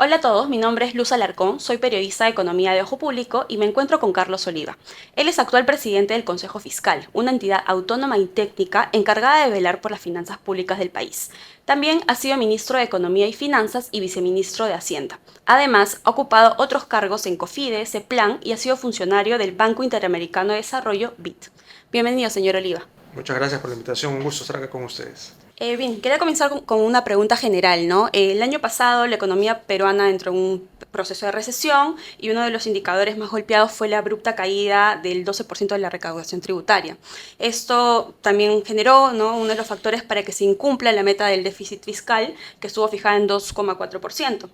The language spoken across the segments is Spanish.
Hola a todos, mi nombre es Luz Alarcón, soy periodista de Economía de Ojo Público y me encuentro con Carlos Oliva. Él es actual presidente del Consejo Fiscal, una entidad autónoma y técnica encargada de velar por las finanzas públicas del país. También ha sido ministro de Economía y Finanzas y viceministro de Hacienda. Además, ha ocupado otros cargos en COFIDE, CEPLAN y ha sido funcionario del Banco Interamericano de Desarrollo, BID. Bienvenido, señor Oliva. Muchas gracias por la invitación, un gusto estar acá con ustedes. Bien, quería comenzar con una pregunta general, ¿no? El año pasado la economía peruana entró en un proceso de recesión y uno de los indicadores más golpeados fue la abrupta caída del 12% de la recaudación tributaria. Esto también generó, ¿no?, uno de los factores para que se incumpla la meta del déficit fiscal, que estuvo fijada en 2,4%.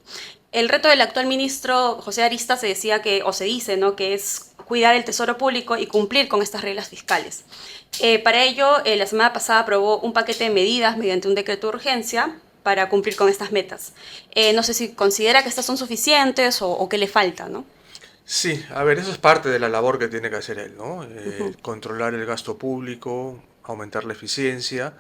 El reto del actual ministro José Arista se decía que, o se dice, ¿no?, que es cuidar el tesoro público y cumplir con estas reglas fiscales. Para ello, la semana pasada aprobó un paquete de medidas mediante un decreto de urgencia para cumplir con estas metas. No sé si considera que estas son suficientes o qué le falta, ¿no? Sí, a ver, eso es parte de la labor que tiene que hacer él, ¿no? Ujú. Controlar el gasto público, aumentar la eficiencia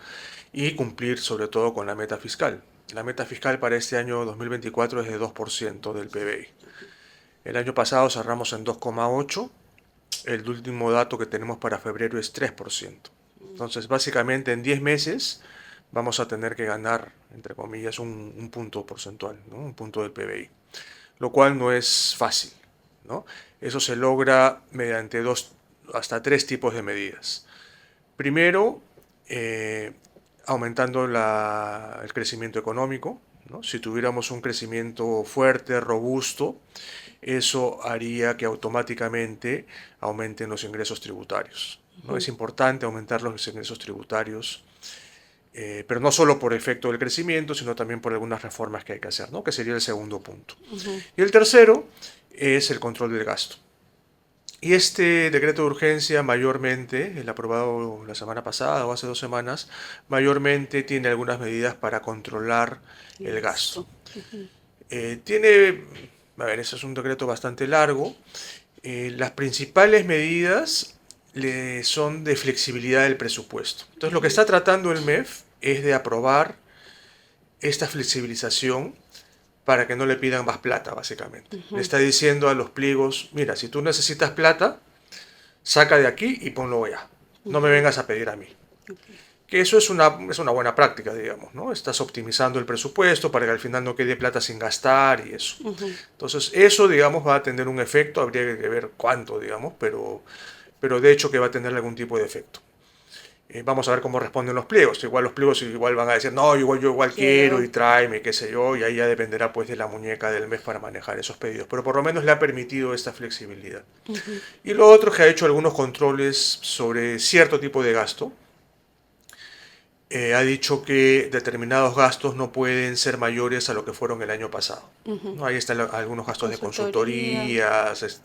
y cumplir sobre todo con la meta fiscal. La meta fiscal para este año 2024 es de 2% del PBI. El año pasado cerramos en 2,8%, el último dato que tenemos para febrero es 3%. Entonces, básicamente en 10 meses vamos a tener que ganar, entre comillas, un punto porcentual, ¿no? Un punto del PBI, lo cual no es fácil, ¿no? Eso se logra mediante dos hasta tres tipos de medidas. Primero, aumentando el crecimiento económico, ¿no? Si tuviéramos un crecimiento fuerte, robusto, eso haría que automáticamente aumenten los ingresos tributarios, ¿no? Es importante aumentar los ingresos tributarios, pero no solo por efecto del crecimiento, sino también por algunas reformas que hay que hacer, ¿no? Que sería el segundo punto. Ujú. Y el tercero es el control del gasto. Y este decreto de urgencia mayormente, el aprobado la semana pasada o hace 2 semanas, mayormente tiene algunas medidas para controlar El el gasto. gasto. Ujú. Tiene, a ver, ese es un decreto bastante largo. Las principales medidas son de flexibilidad del presupuesto. Entonces lo que está tratando el MEF es de aprobar esta flexibilización para que no le pidan más plata, básicamente. Le Ujú. está diciendo a los pliegos, mira, si tú necesitas plata, saca de aquí y ponlo allá. No me Ujú. vengas a pedir a mí. Ok. Que eso es una buena práctica, digamos, ¿no? Estás optimizando el presupuesto para que al final no quede plata sin gastar y eso. Ujú. Entonces, eso, digamos, va a tener un efecto, habría que ver cuánto, digamos, pero de hecho que va a tener algún tipo de efecto. Vamos a ver cómo responden los pliegos. Igual los pliegos igual van a decir, no, igual yo igual quiero y Quiero. tráeme, qué sé yo, y ahí ya dependerá pues de la muñeca del mes para manejar esos pedidos. Pero por lo menos le ha permitido esta flexibilidad. Ujú. Y lo otro es que ha hecho algunos controles sobre cierto tipo de gasto. Ha dicho que determinados gastos no pueden ser mayores a lo que fueron el año pasado. Ujú. ¿No? Ahí están algunos gastos de Consultoría. consultorías,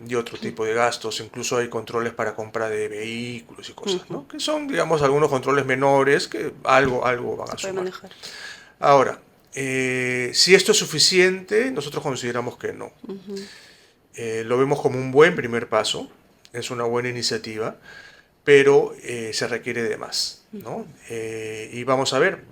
y otro tipo de gastos. Incluso hay controles para compra de vehículos y cosas, Ujú. ¿no? Que son, digamos, algunos controles menores que algo van Se a puede sumar. manejar. Ahora, si esto es suficiente, nosotros consideramos que no. Ujú. Lo vemos como un buen primer paso, es una buena iniciativa, pero se requiere de más, ¿no? Ujú. Y vamos a ver,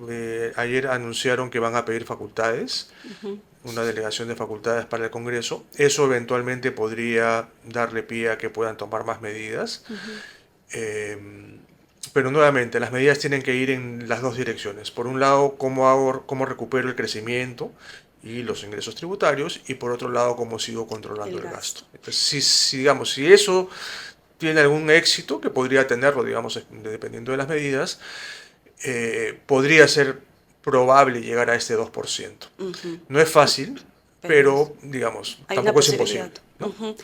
ayer anunciaron que van a pedir facultades, Ujú. una delegación de facultades para el Congreso. Eso eventualmente podría darle pie a que puedan tomar más medidas. Ujú. Eh, pero nuevamente, las medidas tienen que ir en las dos direcciones. Por un lado, cómo recupero el crecimiento y los ingresos tributarios, y por otro lado, cómo sigo controlando El el gasto. gasto. Entonces, digamos, si eso tiene algún éxito, que podría tenerlo, digamos, dependiendo de las medidas, podría ser probable llegar a este 2%. Ujú. No es fácil, Pero pero digamos, hay una tampoco es posibilidad. imposible, ¿no? Ujú.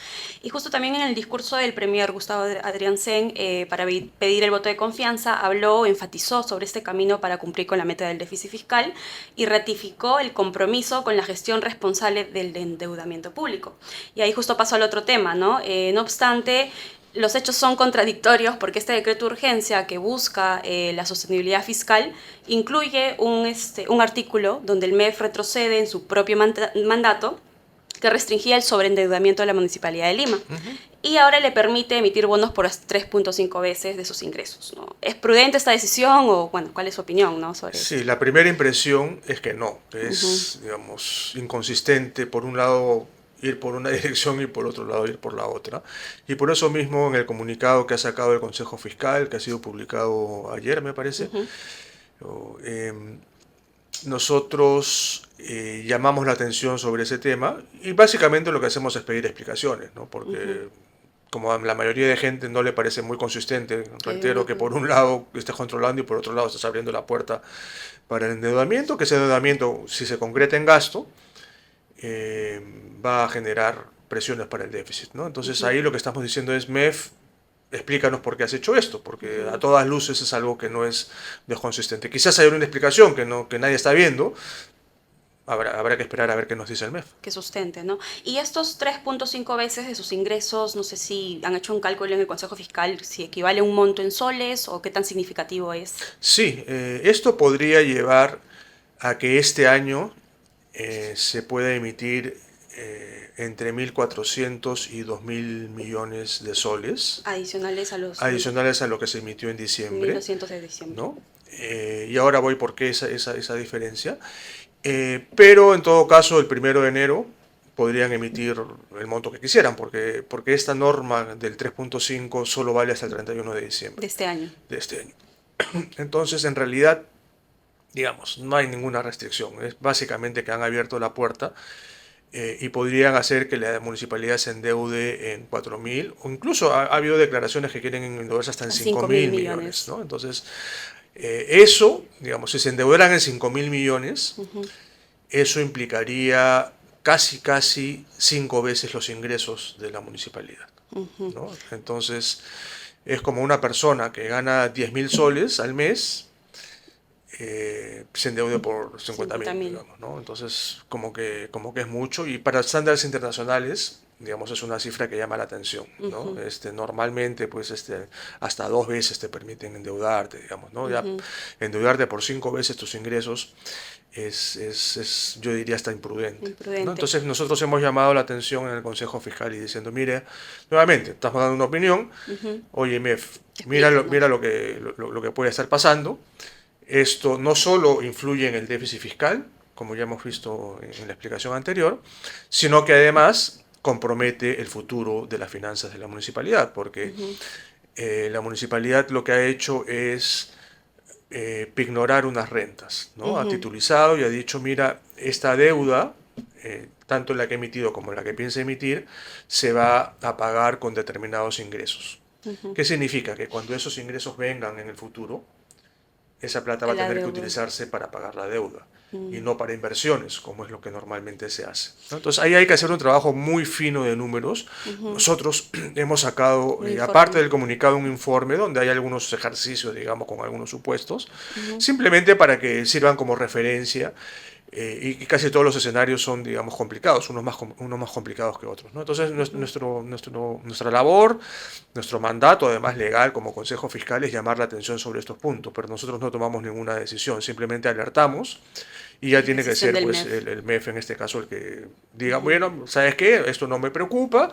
Y justo también en el discurso del premier Gustavo Adriansen, para pedir el voto de confianza, habló, enfatizó sobre este camino para cumplir con la meta del déficit fiscal y ratificó el compromiso con la gestión responsable del endeudamiento público. Y ahí justo pasó al otro tema, ¿no? No obstante, los hechos son contradictorios porque este decreto de urgencia que busca la sostenibilidad fiscal incluye un artículo donde el MEF retrocede en su propio mandato, que restringía el sobreendeudamiento de la Municipalidad de Lima. Y ahora le permite emitir bonos por hasta 3.5 veces de sus ingresos, ¿no? ¿Es prudente esta decisión o, bueno, cuál es su opinión, ¿no?, sobre Sí, esto? la primera impresión es que no, es, digamos, inconsistente. Por un lado ir por una dirección y por otro lado ir por la otra. Y por eso mismo en el comunicado que ha sacado el Consejo Fiscal, que ha sido publicado ayer, me parece, o, nosotros llamamos la atención sobre ese tema y básicamente lo que hacemos es pedir explicaciones, ¿no? Porque como a la mayoría de gente no le parece muy consistente, reitero, que por un lado estés controlando y por otro lado estás abriendo la puerta para el endeudamiento, que ese endeudamiento, si se concreta en gasto, va a generar presiones para el déficit, ¿no? Entonces ahí lo que estamos diciendo es, MEF, explícanos por qué has hecho esto, porque a todas luces es algo que no es consistente. Quizás hay una explicación que nadie está viendo, habrá que esperar a ver qué nos dice el MEF. Que sustente, ¿no? Y estos 3.5 veces de sus ingresos, no sé si han hecho un cálculo en el Consejo Fiscal, si equivale a un monto en soles o qué tan significativo es. Sí, esto podría llevar a que este año se pueda emitir entre 1.400 y 2.000 millones de soles, Adicionales a los adicionales a lo que se emitió en diciembre, 1.200 de diciembre. ¿no? Y ahora voy por qué esa diferencia. Pero en todo caso, el 1 de enero podrían emitir el monto que quisieran, porque esta norma del 3.5 solo vale hasta el 31 de De diciembre este año. de este año. Entonces, en realidad, digamos, no hay ninguna restricción. Es básicamente que han abierto la puerta y podrían hacer que la municipalidad se endeude en 4.000, o incluso ha habido declaraciones que quieren endeudarse hasta en A 5.000 5.000 millones, millones. ¿no? Entonces, eso, digamos, si se endeudaran en 5.000 millones, eso implicaría casi 5 veces los ingresos de la municipalidad, ¿no? Entonces, es como una persona que gana 10.000 soles al mes, se endeude por 50.000, 50.000. digamos, ¿no? Entonces, como que es mucho, y para estándares internacionales, digamos, es una cifra que llama la atención, ¿no? Normalmente, pues, hasta 2 veces te permiten endeudarte, digamos, ¿no? Ya endeudarte por 5 veces tus ingresos yo diría, hasta imprudente, ¿no? Imprudente. Entonces, nosotros hemos llamado la atención en el Consejo Fiscal y diciendo, mire, nuevamente, estamos dando una opinión, oye, MEF, mira, Explícanos. mira lo que puede estar pasando. Esto no solo influye en el déficit fiscal, como ya hemos visto en la explicación anterior, sino que además compromete el futuro de las finanzas de la municipalidad, porque la municipalidad lo que ha hecho es pignorar unas rentas, ¿no? Ha titulizado y ha dicho, mira, esta deuda, tanto la que he emitido como la que piensa emitir, se va a pagar con determinados ingresos. ¿Qué significa? Que cuando esos ingresos vengan en el futuro, esa plata va a La tener que deuda. utilizarse para pagar la deuda y no para inversiones, como es lo que normalmente se hace, ¿no? Entonces ahí hay que hacer un trabajo muy fino de números. Nosotros hemos sacado, Un aparte informe. del comunicado, un informe donde hay algunos ejercicios, digamos, con algunos supuestos, simplemente para que sirvan como referencia. Y casi todos los escenarios son, digamos, complicados, unos más complicados que otros, ¿no? Entonces, nuestra labor, nuestro mandato, además legal, como Consejo Fiscal, es llamar la atención sobre estos puntos, pero nosotros no tomamos ninguna decisión, simplemente alertamos y ya tiene que Decisión ser, del pues, MEF. el MEF en este caso el que diga, bueno, ¿sabes qué? Esto no me preocupa,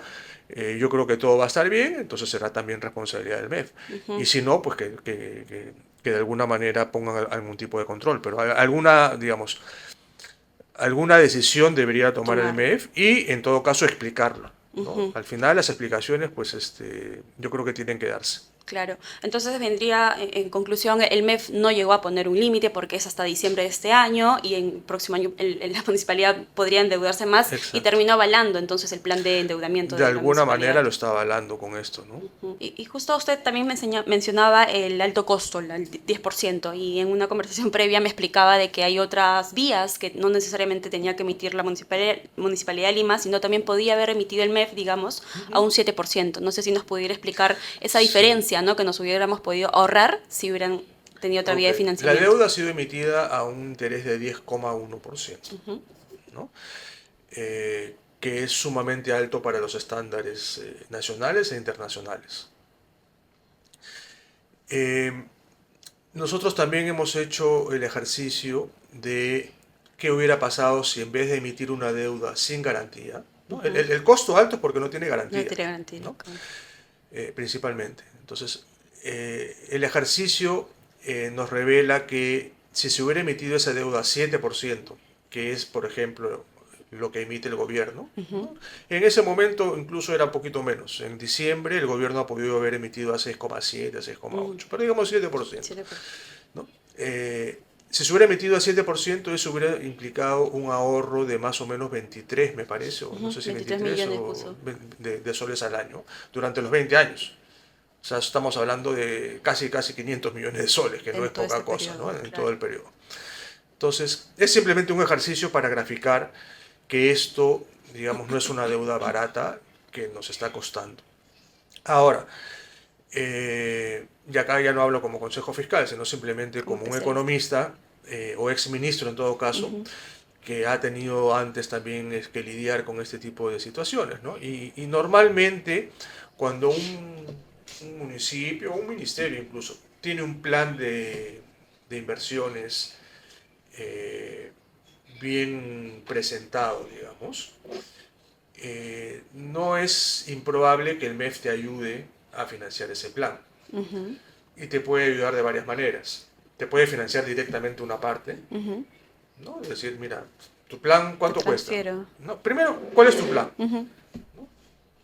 yo creo que todo va a estar bien, entonces será también responsabilidad del MEF. Y si no, pues que de alguna manera pongan algún tipo de control, pero alguna decisión debería tomar el Tomar. MEF y en todo caso explicarlo, ¿no? Al final las explicaciones, pues, yo creo que tienen que darse. Claro. Entonces vendría, en conclusión, el MEF no llegó a poner un límite porque es hasta diciembre de este año y en próximo año la municipalidad podría endeudarse más y Exacto. terminó avalando entonces el plan de endeudamiento De de la alguna manera municipalidad. lo está avalando con esto, ¿no? Y justo usted también mencionaba el alto costo, el 10%, y en una conversación previa me explicaba de que hay otras vías que no necesariamente tenía que emitir la Municipalidad de Lima, sino también podía haber emitido el MEF, digamos, a un 7%. No sé si nos pudiera explicar esa Sí. diferencia, ¿no?, que nos hubiéramos podido ahorrar si hubieran tenido otra Ok. vía de La financiamiento. deuda ha sido emitida a un interés de 10,1%, ¿no? Que es sumamente alto para los estándares nacionales e internacionales. Eh, Nosotros también hemos hecho el ejercicio de qué hubiera pasado si en vez de emitir una deuda sin garantía, ¿no? El costo alto es porque no tiene garantía. No tiene garantía. ¿No? Principalmente. Entonces, el ejercicio nos revela que si se hubiera emitido esa deuda a 7%, que es, por ejemplo, lo que emite el gobierno, ¿no? En ese momento incluso era un poquito menos. En diciembre el gobierno ha podido haber emitido a 6,7, a 6,8, pero digamos 7%. 7%. ¿No? Si se hubiera emitido a 7%, eso hubiera implicado un ahorro de más o menos 23, me parece, o no sé si 23 23 millones o puso. de soles al año, durante los 20 años. O sea, estamos hablando de casi 500 millones de soles, que no En es todo poca este cosa, periodo, ¿no? En claro. todo el periodo. Entonces, es simplemente un ejercicio para graficar que esto, digamos, no es una deuda barata que nos está costando. Ahora, y acá ya no hablo como consejo fiscal, sino simplemente Como como un especialista. economista o ex ministro en todo caso, que ha tenido antes también que lidiar con este tipo de situaciones, ¿no? Y normalmente cuando un municipio o un ministerio incluso tiene un plan de inversiones eh, bien presentado, digamos, no es improbable que el MEF te ayude a financiar ese plan. Ujú, Y te puede ayudar de varias maneras. Te puede financiar directamente una parte, ujú. ¿no? Es decir, mira, tu plan, Te ¿cuánto cuesta? transfiero. ¿No? Primero, ¿cuál es tu plan? Ujú.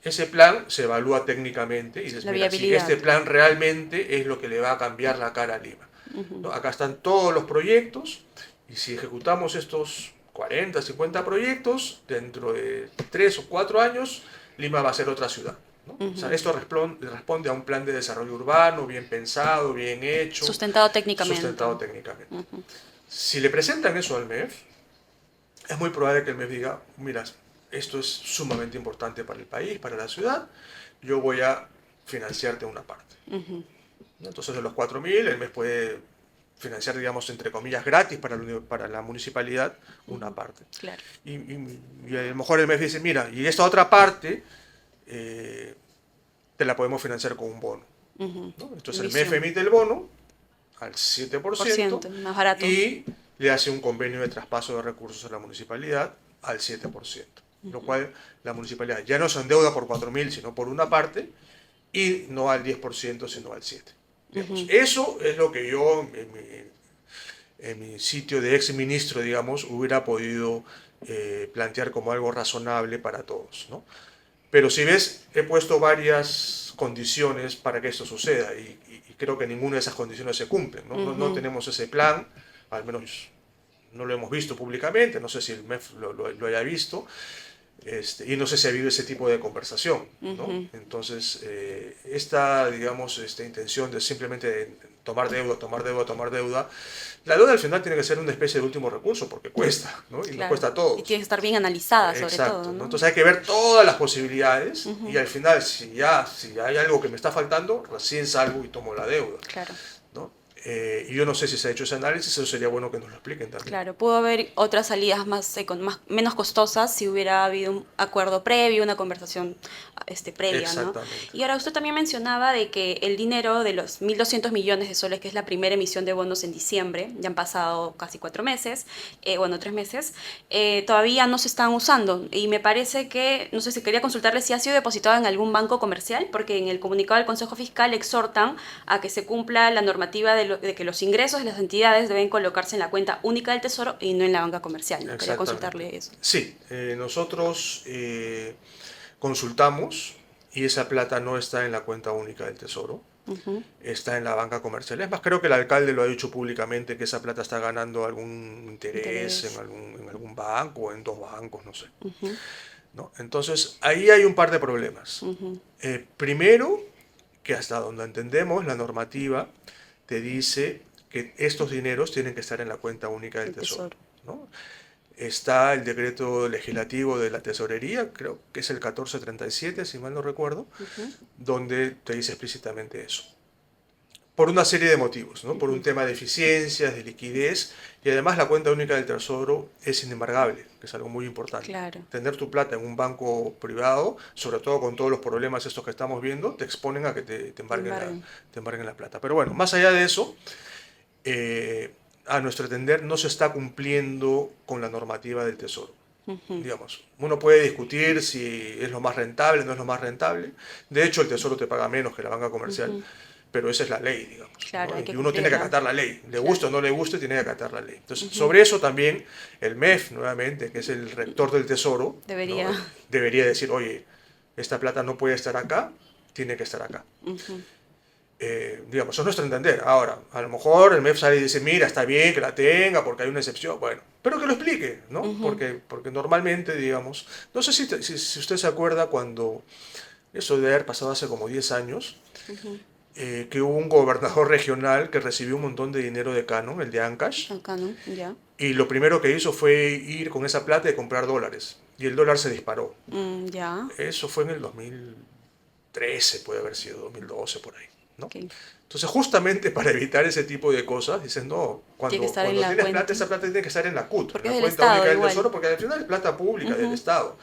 Ese plan se evalúa técnicamente y dices, La mira, si viabilidad. este plan realmente es lo que le va a cambiar la cara a Lima. ¿No? Acá están todos los proyectos y si ejecutamos estos 40, 50 proyectos, dentro de 3 o 4 años, Lima va a ser otra ciudad. ¿No? O sea, esto responde a un plan de desarrollo urbano, bien pensado, bien hecho, Sustentado técnicamente. sustentado técnicamente. Si le presentan eso al MEF, es muy probable que el MEF diga, mira, esto es sumamente importante para el país, para la ciudad, yo voy a financiarte una parte. ¿No? Entonces de los 4.000, el MEF puede financiar, digamos, entre comillas, gratis para la municipalidad una parte. Claro. Y a lo mejor el MEF dice, mira, y esta otra parte eh, te la podemos financiar con un bono. ¿No? Entonces el MEF Emisión. emite el bono al 7% Más barato. y le hace un convenio de traspaso de recursos a la municipalidad al 7%. Lo cual la municipalidad ya no se endeuda por 4.000, sino por una parte, y no al 10%, sino al 7%. Digamos. Eso es lo que yo en mi sitio de ex ministro, digamos, hubiera podido plantear como algo razonable para todos, ¿no? Pero si ves, he puesto varias condiciones para que esto suceda y creo que ninguna de esas condiciones se cumplen, ¿no? No tenemos ese plan, al menos no lo hemos visto públicamente, no sé si el MEF lo haya visto, y no sé si ha habido ese tipo de conversación, ¿no? Entonces, esta, digamos, esta intención de simplemente tomar deuda, tomar deuda, tomar deuda, la deuda al final tiene que ser una especie de último recurso porque cuesta, ¿no? Y nos Claro. cuesta a todos. Y tiene que estar bien analizada, sobre Exacto, todo, ¿no? ¿no? Entonces hay que ver todas las posibilidades y al final, si hay algo que me está faltando, recién salgo y tomo la deuda, Claro. ¿no? Y yo no sé si se ha hecho ese análisis, eso sería bueno que nos lo expliquen también. Claro, pudo haber otras salidas menos costosas si hubiera habido un acuerdo previo, una conversación previa, ¿no? Exactamente. Y ahora usted también mencionaba de que el dinero de los 1.200 millones de soles, que es la primera emisión de bonos en diciembre, ya han pasado casi 4 meses, 3 meses, todavía no se están usando. Y me parece que, no sé si quería consultarle si ha sido depositado en algún banco comercial, porque en el comunicado del Consejo Fiscal exhortan a que se cumpla la normativa de que los ingresos de las entidades deben colocarse en la cuenta única del Tesoro y no en la banca comercial, ¿no? Quería consultarle eso. Sí, nosotros consultamos y esa plata no está en la cuenta única del Tesoro, está en la banca comercial. Es más, creo que el alcalde lo ha dicho públicamente que esa plata está ganando algún interés Interés. en algún banco o en dos bancos, no sé. ¿No? Entonces, ahí hay un par de problemas. Primero, que hasta donde entendemos, la normativa te dice que estos dineros tienen que estar en la cuenta única del El Tesoro. Tesoro. ¿No? Está el decreto legislativo de la tesorería, creo que es el 1437, si mal no recuerdo, donde te dice explícitamente eso. Por una serie de motivos, ¿no? Por un tema de eficiencias, de liquidez, y además la cuenta única del Tesoro es inembargable, que es algo muy importante. Claro. Tener tu plata en un banco privado, sobre todo con todos los problemas estos que estamos viendo, te exponen a que te embarguen la plata. Pero bueno, más allá de eso, a nuestro entender no se está cumpliendo con la normativa del Tesoro. Digamos, uno puede discutir si es lo más rentable, no es lo más rentable. De hecho, el Tesoro te paga menos que la banca comercial, pero esa es la ley, digamos, Claro, ¿no? hay que Y uno tiene que cumplirla. acatar la ley. Le Claro. guste o no le guste, tiene que acatar la ley. Entonces, sobre eso también el MEF, nuevamente, que es el rector del Tesoro, Debería. ¿no? Debería decir, oye, esta plata no puede estar acá, tiene que estar acá. Digamos, eso es nuestro entender. Ahora, a lo mejor el MEF sale y dice, mira, está bien que la tenga porque hay una excepción. Bueno, pero que lo explique, ¿no? Porque normalmente, digamos, no sé si usted se acuerda cuando, eso debe haber pasado hace como 10 años, que hubo un gobernador regional que recibió un montón de dinero de Canon, el de Ancash, Acá, ¿no? Ya. y lo primero que hizo fue ir con esa plata y comprar dólares. Y el dólar se disparó. Ya. Eso fue en el 2013, puede haber sido 2012 por ahí, ¿no? Ok. Entonces, justamente para evitar ese tipo de cosas, dicen, no, Tiene que estar en cuando la tienes cuenta. plata, esa plata tiene que estar en la CUT, en Porque es la del cuenta Estado única del igual. Tesoro, porque al final es plata pública del Estado.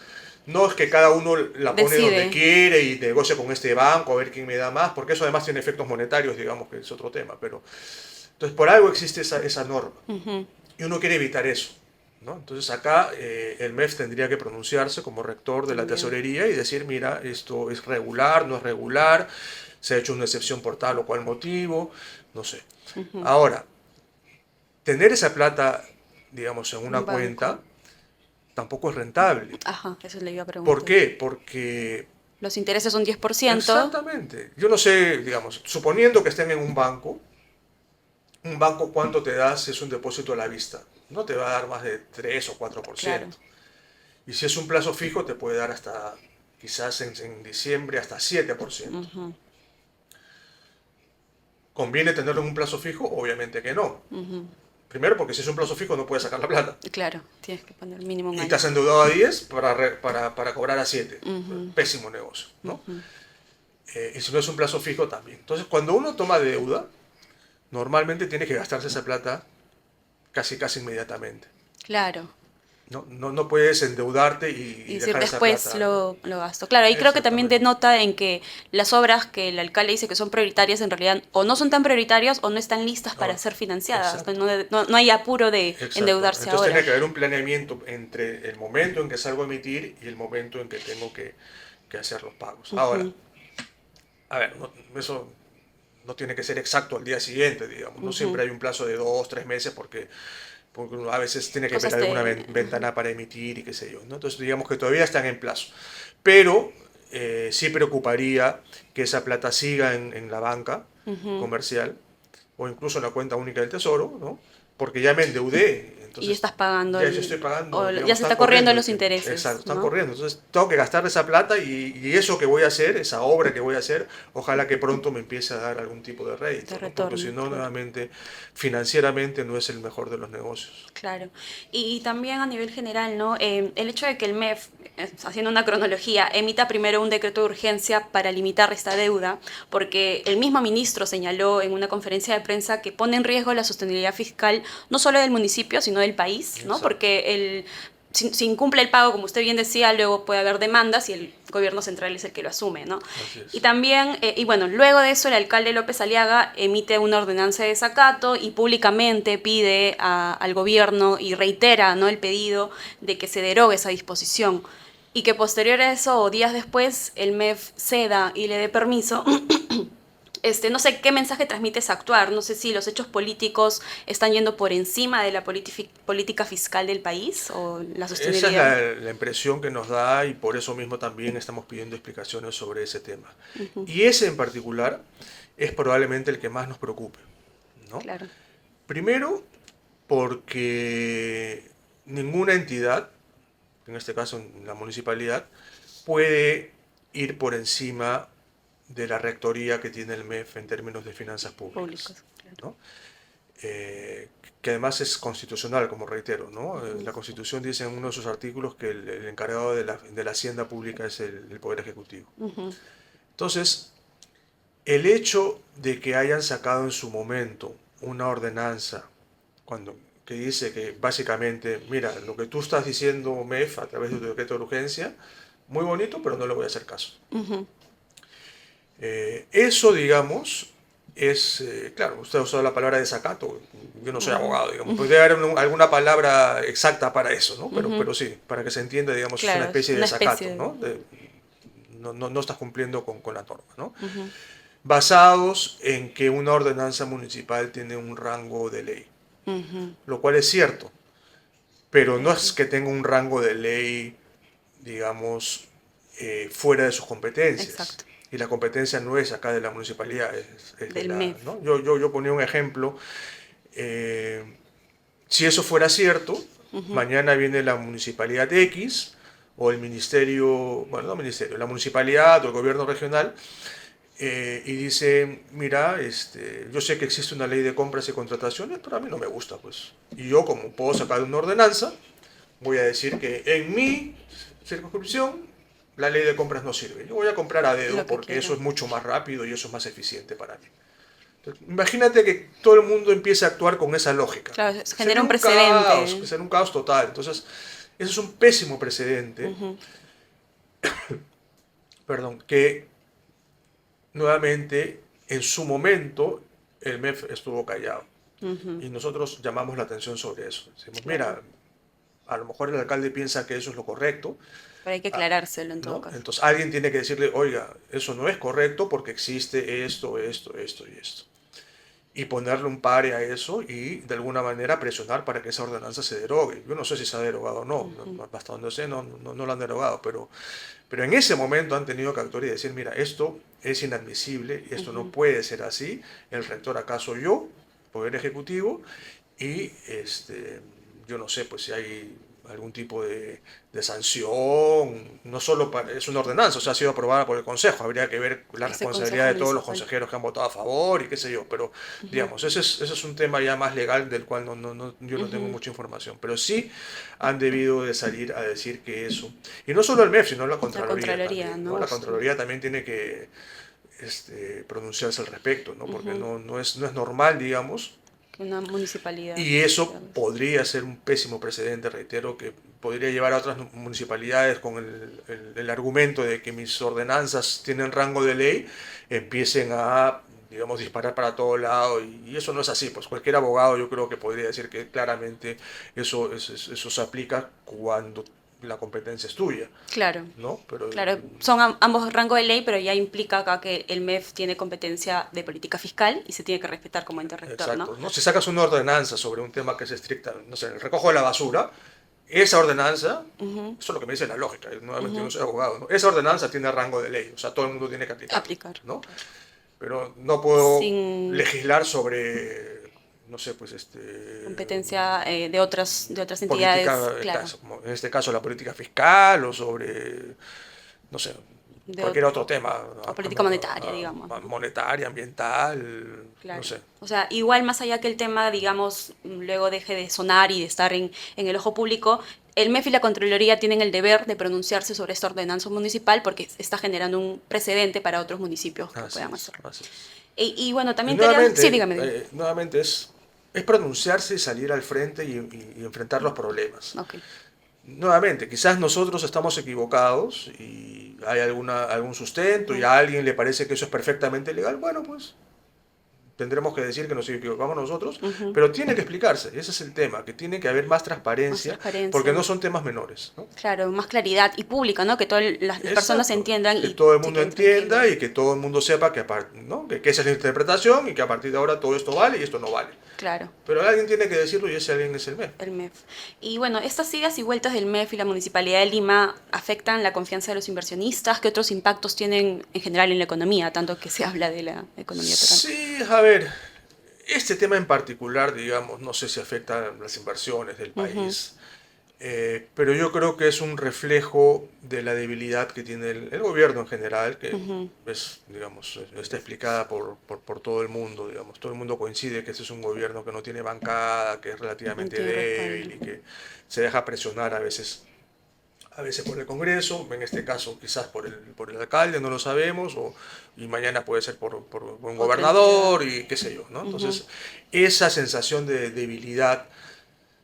No es que cada uno la pone donde Decide. quiere y negocia con este banco a ver quién me da más, porque eso además tiene efectos monetarios, digamos, que es otro tema. Pero, entonces, por algo existe esa norma. Y uno quiere evitar eso, ¿no? Entonces acá el MEF tendría que pronunciarse como rector de la También. tesorería y decir, mira, esto es regular, no es regular, se ha hecho una excepción por tal o cual motivo, no sé. Ahora, tener esa plata, digamos, en una Un banco. cuenta tampoco es rentable. Ajá, eso le iba a ¿Por preguntar. qué? Porque Los intereses son 10%. exactamente, yo no sé, digamos, suponiendo que estén en un banco cuánto te da si es un depósito a la vista. No te va a dar más de 3 o Claro. 4%. Y si es un plazo fijo, te puede dar hasta, quizás en diciembre, hasta 7%. ¿Conviene tenerlo en un plazo fijo? Obviamente que no. Primero, porque si es un plazo fijo no puedes sacar la plata. Claro, tienes que poner mínimo un Y te año. has endeudado a 10 para cobrar a 7. Pésimo negocio, ¿no? Y si no es un plazo fijo también. Entonces, cuando uno toma deuda, normalmente tiene que gastarse esa plata casi inmediatamente. Claro. No puedes endeudarte Y y decir, dejar esa después plata. lo gasto. Claro, y creo que también Exactamente. denota en que las obras que el alcalde dice que son prioritarias en realidad o no son tan prioritarias o no están listas para No, ser financiadas. exacto. No hay apuro de Exacto. endeudarse Entonces tiene ahora. que haber un planeamiento entre el momento en que salgo a emitir y el momento en que tengo que hacer los pagos. Ahora, a ver, eso no tiene que ser exacto al día siguiente, digamos. No siempre hay un plazo de 2, 3 meses porque uno a veces tiene que Cosas esperar alguna de... ventana para emitir y qué sé yo, ¿no? Entonces digamos que todavía están en plazo. Pero sí preocuparía que esa plata siga en la banca comercial o incluso en la cuenta única del Tesoro, ¿no? Porque ya me endeudé, Y ya entonces estás pagando ya yo estoy pagando, o ya digamos, se están está corriendo corriendo los intereses, exacto, están ¿no? corriendo. Entonces tengo que gastar esa plata y eso que voy a hacer, esa obra que voy a hacer, ojalá que pronto me empiece a dar algún tipo de De rédito, ¿no? Porque si retorno, no, claro. nuevamente, financieramente no es el mejor de los negocios. Claro. Y también a nivel general, ¿no? El hecho de que el MEF, haciendo una cronología, emita primero un decreto de urgencia para limitar esta deuda, porque el mismo ministro señaló en una conferencia de prensa que pone en riesgo la sostenibilidad fiscal no solo del municipio, sino del país, ¿no? Exacto. Porque si incumple el pago, como usted bien decía, luego puede haber demandas y el gobierno central es el que lo asume, ¿no? Así Y es. también, y bueno, luego de eso el alcalde López Aliaga emite una ordenanza de desacato y públicamente pide al gobierno y reitera, ¿no?, el pedido de que se derogue esa disposición y que posterior a eso o días después el MEF ceda y le dé permiso. No sé qué mensaje transmite ese actuar, no sé si los hechos políticos están yendo por encima de la política fiscal del país o la Esa es sostenibilidad. la impresión que nos da y por eso mismo también estamos pidiendo explicaciones sobre ese tema. Y ese en particular es probablemente el que más nos preocupe, ¿no? Claro. Primero, porque ninguna entidad, en este caso la municipalidad, puede ir por encima de la rectoría que tiene el MEF en términos de finanzas públicas, Públicos, claro. ¿no? Eh, que además es constitucional, como reitero, ¿no? La Constitución dice en uno de sus artículos que el encargado de la hacienda pública es el Poder Ejecutivo. Entonces, el hecho de que hayan sacado en su momento una ordenanza que dice que básicamente, mira, lo que tú estás diciendo, MEF, a través de tu decreto de urgencia, muy bonito, pero no le voy a hacer caso. Eso, digamos, claro, usted ha usado la palabra desacato, yo no soy abogado, digamos, podría haber alguna palabra exacta para eso, ¿no? Pero sí, para que se entienda, digamos, es una Claro, es especie de una desacato, especie de... ¿no? No estás cumpliendo con la norma, ¿no? Ujú, Basados en que una ordenanza municipal tiene un rango de ley, ujú, lo cual es cierto, pero no es pero... que tenga un rango de ley, digamos, fuera de sus competencias. Exacto, Y la competencia no es acá de la municipalidad, es de del la... MEF. ¿no? Yo ponía un ejemplo, eh, si eso fuera cierto, Ujú, mañana viene la municipalidad X o el ministerio, bueno, no ministerio, la municipalidad o el gobierno regional y dice, mira, yo sé que existe una ley de compras y contrataciones, pero a mí no me gusta, pues. Y yo, como puedo sacar una ordenanza, voy a decir que en mi circunscripción la ley de compras no sirve. Yo voy a comprar a dedo lo que porque eso quiera. es mucho más rápido y eso es más eficiente para mí. Entonces, imagínate que todo el mundo empiece a actuar con esa lógica. Claro, genera Sería un un caos, precedente. sería un caos total. Entonces, eso es un pésimo precedente, Ujú, perdón, que nuevamente en su momento el MEF estuvo callado. ujú, Y nosotros llamamos la atención sobre eso. Decimos, claro. mira, a lo mejor el alcalde piensa que eso es lo correcto, Pero hay que aclarárselo en todo ¿no? caso. Entonces alguien tiene que decirle, oiga, eso no es correcto porque existe esto, esto, esto y esto. Y ponerle un pare a eso y de alguna manera presionar para que esa ordenanza se derogue. Yo no sé si se ha derogado o no, Ujú, hasta donde sé no lo han derogado, pero en ese momento han tenido que actuar y decir, mira, esto es inadmisible, esto no ujú, puede ser así, el rector acaso yo, Poder Ejecutivo, y yo no sé pues si hay algún tipo de sanción, no solo es una ordenanza, o sea, ha sido aprobada por el Consejo, habría que ver la ese responsabilidad consejo de todos los municipal. consejeros que han votado a favor y qué sé yo, pero Ujú, digamos, ese es un tema ya más legal del cual yo no tengo ujú, mucha información, pero sí han debido de salir a decir que eso, y no solo el MEF, sino la la Contraloría Contraloría, también, ¿no? ¿no? La Usted. Contraloría también tiene que pronunciarse al respecto, ¿no? Porque Ujú, no es normal, digamos, que una municipalidad. y eso podría ser un pésimo precedente, reitero, que podría llevar a otras municipalidades con el argumento de que mis ordenanzas tienen rango de ley, empiecen a, digamos, disparar para todo lado, y eso no es así, pues cualquier abogado yo creo que podría decir que claramente eso se aplica cuando la competencia es tuya, Claro, ¿no? Pero claro. Son ambos rango de ley, pero ya implica acá que el MEF tiene competencia de política fiscal y se tiene que respetar como ente rector, ¿no? exacto, ¿no? Si sacas una ordenanza sobre un tema que es estricta, no sé, el recojo de la basura, esa ordenanza, Ujú, eso es lo que me dice la lógica, nuevamente yo no ujú. soy abogado, ¿no? Esa ordenanza tiene rango de ley, o sea, todo el mundo tiene que aplicarla, Aplicar, ¿no? claro. Pero no puedo Sin legislar sobre, no sé, pues competencia de otras entidades, política, claro, como en este caso la política fiscal o sobre, no sé, de, cualquier otro tema, o política monetaria, digamos, ¿no? monetaria, ambiental, no Claro. sé. O sea, igual más allá que el tema, digamos, luego deje de sonar y de estar en el ojo público, el MEF y la Contraloría tienen el deber de pronunciarse sobre esta ordenanza municipal porque está generando un precedente para otros municipios que Así puedan es, hacerlo. así es. Y bueno, Y también quería... Sí, nuevamente, dígame, dígame. nuevamente es pronunciarse y salir al frente y enfrentar los problemas. Ok. Nuevamente, quizás nosotros estamos equivocados y hay algún sustento y Ujú. a alguien le parece que eso es perfectamente legal. Bueno, pues tendremos que decir que nos equivocamos nosotros, Ujú. pero tiene que explicarse, ese es el tema, que tiene que haber más Más transparencia porque transparencia. no son temas menores, ¿no? Claro, más claridad y pública, ¿no? Que todas las personas Exacto, entiendan que y todo el se mundo queden entienda tranquilos. y que todo el mundo sepa ¿no? que esa es la interpretación y que a partir de ahora todo esto vale y esto no vale. Claro. Pero alguien tiene que decirlo y ese alguien es el MEF. El MEF. Y bueno, estas idas y vueltas del MEF y la Municipalidad de Lima afectan la confianza de los inversionistas. ¿Qué otros impactos tienen en general en la economía? Tanto que se habla de la economía peruana. Sí, a ver, este tema en particular, digamos, no sé si afecta a las inversiones del Ujú, país, pero yo creo que es un reflejo de la debilidad que tiene el gobierno en general, que ujú. es, digamos, está explicada por todo el mundo, digamos. Todo el mundo coincide que este es un gobierno que no tiene bancada, que es No relativamente tiene respaldo. débil y que se deja presionar a veces por el Congreso, en este caso quizás por el alcalde, no lo sabemos, y mañana puede ser por un Otra entidad. gobernador y qué sé yo, ¿no? Ujú, Entonces, esa sensación de debilidad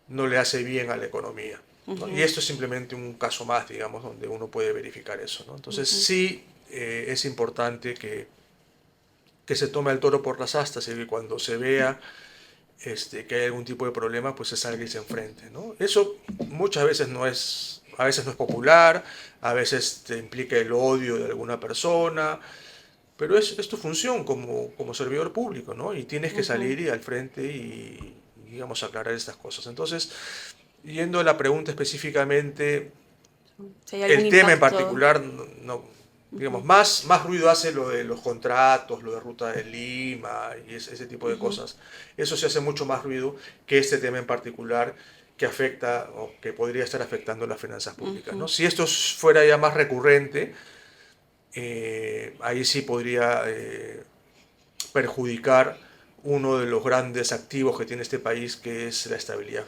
no le hace bien a la economía, ¿no? Y ujú, esto es simplemente un caso más, digamos, donde uno puede verificar eso, ¿no? Entonces, ujú. sí es importante que se tome al toro por las astas y que cuando se vea que hay algún tipo de problema, pues se salga y se enfrente, ¿no? Eso muchas veces no es, a veces no es popular, a veces te implica el odio de alguna persona, pero es tu función como servidor público, ¿no? Y tienes que Ujú. salir y al frente digamos, aclarar estas cosas. Entonces, yendo a la pregunta específicamente, Si hay algún el tema en impacto. particular, digamos, Ujú, más ruido hace lo de los contratos, lo de Ruta de Lima y ese tipo de ujú, cosas. Eso se hace mucho más ruido que este tema en particular que afecta o que podría estar afectando las finanzas públicas, ¿no? ujú. Si esto fuera ya más recurrente, ahí sí podría perjudicar uno de los grandes activos que tiene este país, que es la estabilidad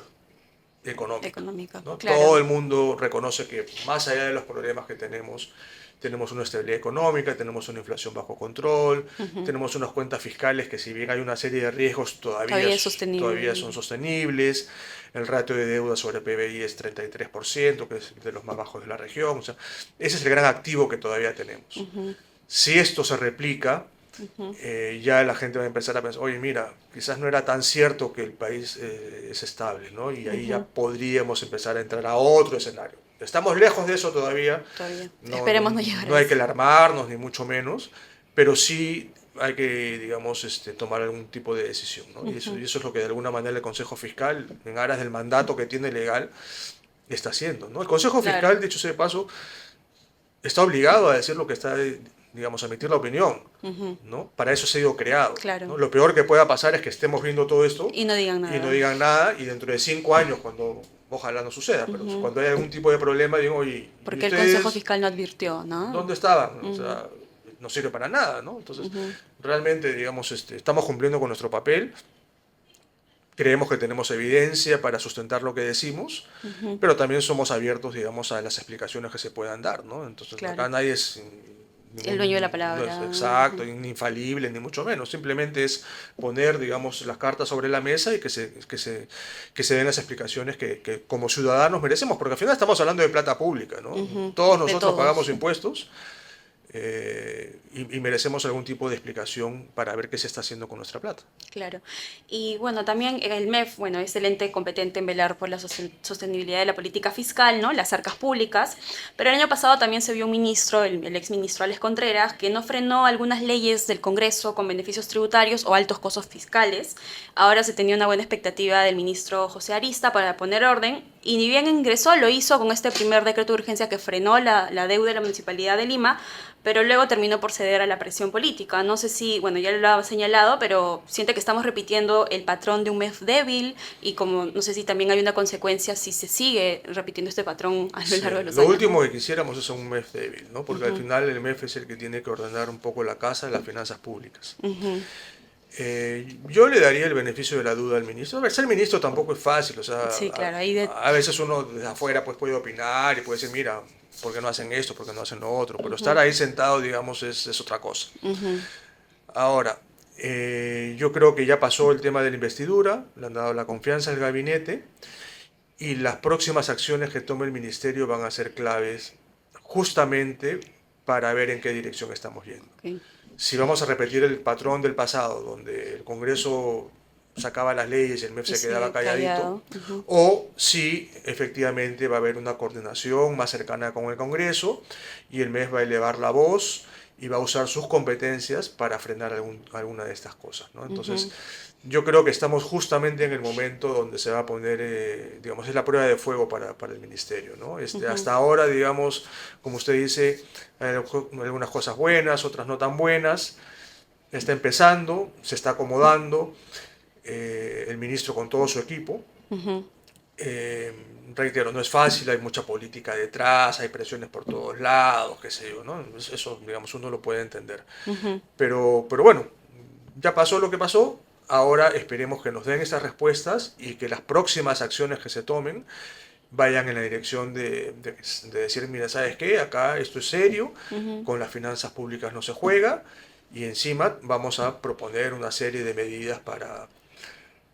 económica, Económica, ¿no? Todo claro. el mundo reconoce que más allá de los problemas que tenemos una estabilidad económica, tenemos una inflación bajo control, Ujú. tenemos unas cuentas fiscales que si bien hay una serie de riesgos Todavía es sostenible. todavía son sostenibles, el ratio de deuda sobre PBI es 33%, que es de los más bajos de la región, o sea, ese es el gran activo que todavía tenemos. Ujú, Si esto se replica, ujú, ya la gente va a empezar a pensar, oye, mira, quizás no era tan cierto que el país es estable, ¿no? Y ahí ya ujú. podríamos empezar a entrar a otro escenario. Estamos lejos de eso todavía, Todavía. no, no, Esperemos no llegar no a hay que eso. alarmarnos, ni mucho menos, pero sí hay que, digamos, tomar algún tipo de decisión, ¿no? Ujú. Y eso es lo que de alguna manera el Consejo Fiscal, en aras del mandato que tiene legal, está haciendo, ¿no? El Consejo Claro. Fiscal, dicho sea de paso, está obligado a decir lo que está, digamos, a emitir la opinión, Ujú. ¿no? Para eso se ha ido creado, Claro. ¿no? Lo peor que pueda pasar es que estemos viendo todo esto Y no digan y no nada. digan nada y dentro de 5 años, cuando ojalá no suceda, pero Ujú. cuando hay algún tipo de problema, digo, oye, ¿y Porque el Consejo ustedes Fiscal no advirtió, ¿no? dónde estaban? O Ujú, sea, no sirve para nada, ¿no? Entonces, ujú, realmente, digamos, estamos cumpliendo con nuestro papel, creemos que tenemos evidencia para sustentar lo que decimos, ujú. pero también somos abiertos, digamos, a las explicaciones que se puedan dar, ¿no? Entonces, acá Claro. nadie es El dueño de la no es palabra. exacto, Ujú, ni infalible, ni mucho menos. Simplemente es poner, digamos, las cartas sobre la mesa y que se den las explicaciones que como ciudadanos merecemos, porque al final estamos hablando de plata pública, ¿no? ujú. Todos De nosotros pagamos todos. impuestos y merecemos algún tipo de explicación para ver qué se está haciendo con nuestra plata. Claro. Y bueno, también el MEF, bueno, es el ente competente en velar por la sostenibilidad de la política fiscal, ¿no? Las arcas públicas. Pero el año pasado también se vio un ministro, el exministro Alex Contreras, que no frenó algunas leyes del Congreso con beneficios tributarios o altos costos fiscales. Ahora se tenía una buena expectativa del ministro José Arista para poner orden. Y ni bien ingresó, lo hizo con este primer decreto de urgencia que frenó la deuda de la Municipalidad de Lima, pero luego terminó por ceder a la presión política. No sé si, bueno, ya lo ha señalado, pero siente que estamos repitiendo el patrón de un MEF débil y como no sé si también hay una consecuencia si se sigue repitiendo este patrón a lo Sí, largo de los lo años, último ¿no? que quisiéramos es un MEF débil, ¿no? Porque al Ujú, final el MEF es el que tiene que ordenar un poco la casa de las finanzas públicas. ujú. Yo le daría el beneficio de la duda al ministro. A ver, ser ministro tampoco es fácil, o sea, Sí, claro, ahí de... a veces uno desde afuera pues puede opinar y puede decir, mira, ¿por qué no hacen esto? ¿Por qué no hacen lo otro? Pero estar Ujú, ahí sentado, digamos, es otra cosa. ujú, Ahora, yo creo que ya pasó el tema de la investidura, le han dado la confianza al gabinete y las próximas acciones que tome el ministerio van a ser claves justamente para ver en qué dirección estamos yendo. ok. Si vamos a repetir el patrón del pasado, donde el Congreso sacaba las leyes y el MEF Y se quedaba sigue calladito, callado. Ujú, o si efectivamente va a haber una coordinación más cercana con el Congreso y el MEF va a elevar la voz y va a usar sus competencias para frenar alguna de estas cosas, ¿no? Entonces, ujú, yo creo que estamos justamente en el momento donde se va a poner, digamos, es la prueba de fuego para el ministerio, ¿no? ujú. Hasta ahora, digamos, como usted dice, hay algunas cosas buenas, otras no tan buenas, está empezando, se está acomodando, el ministro con todo su equipo. Ujú, Eh, Reitero, no es fácil, hay mucha política detrás, hay presiones por todos lados, qué sé yo, ¿no? Eso, digamos, uno lo puede entender. ujú. Pero bueno, ya pasó lo que pasó, ahora esperemos que nos den esas respuestas y que las próximas acciones que se tomen vayan en la dirección de decir, mira, ¿sabes qué? Acá esto es serio, Ujú, con las finanzas públicas no se juega y encima vamos a proponer una serie de medidas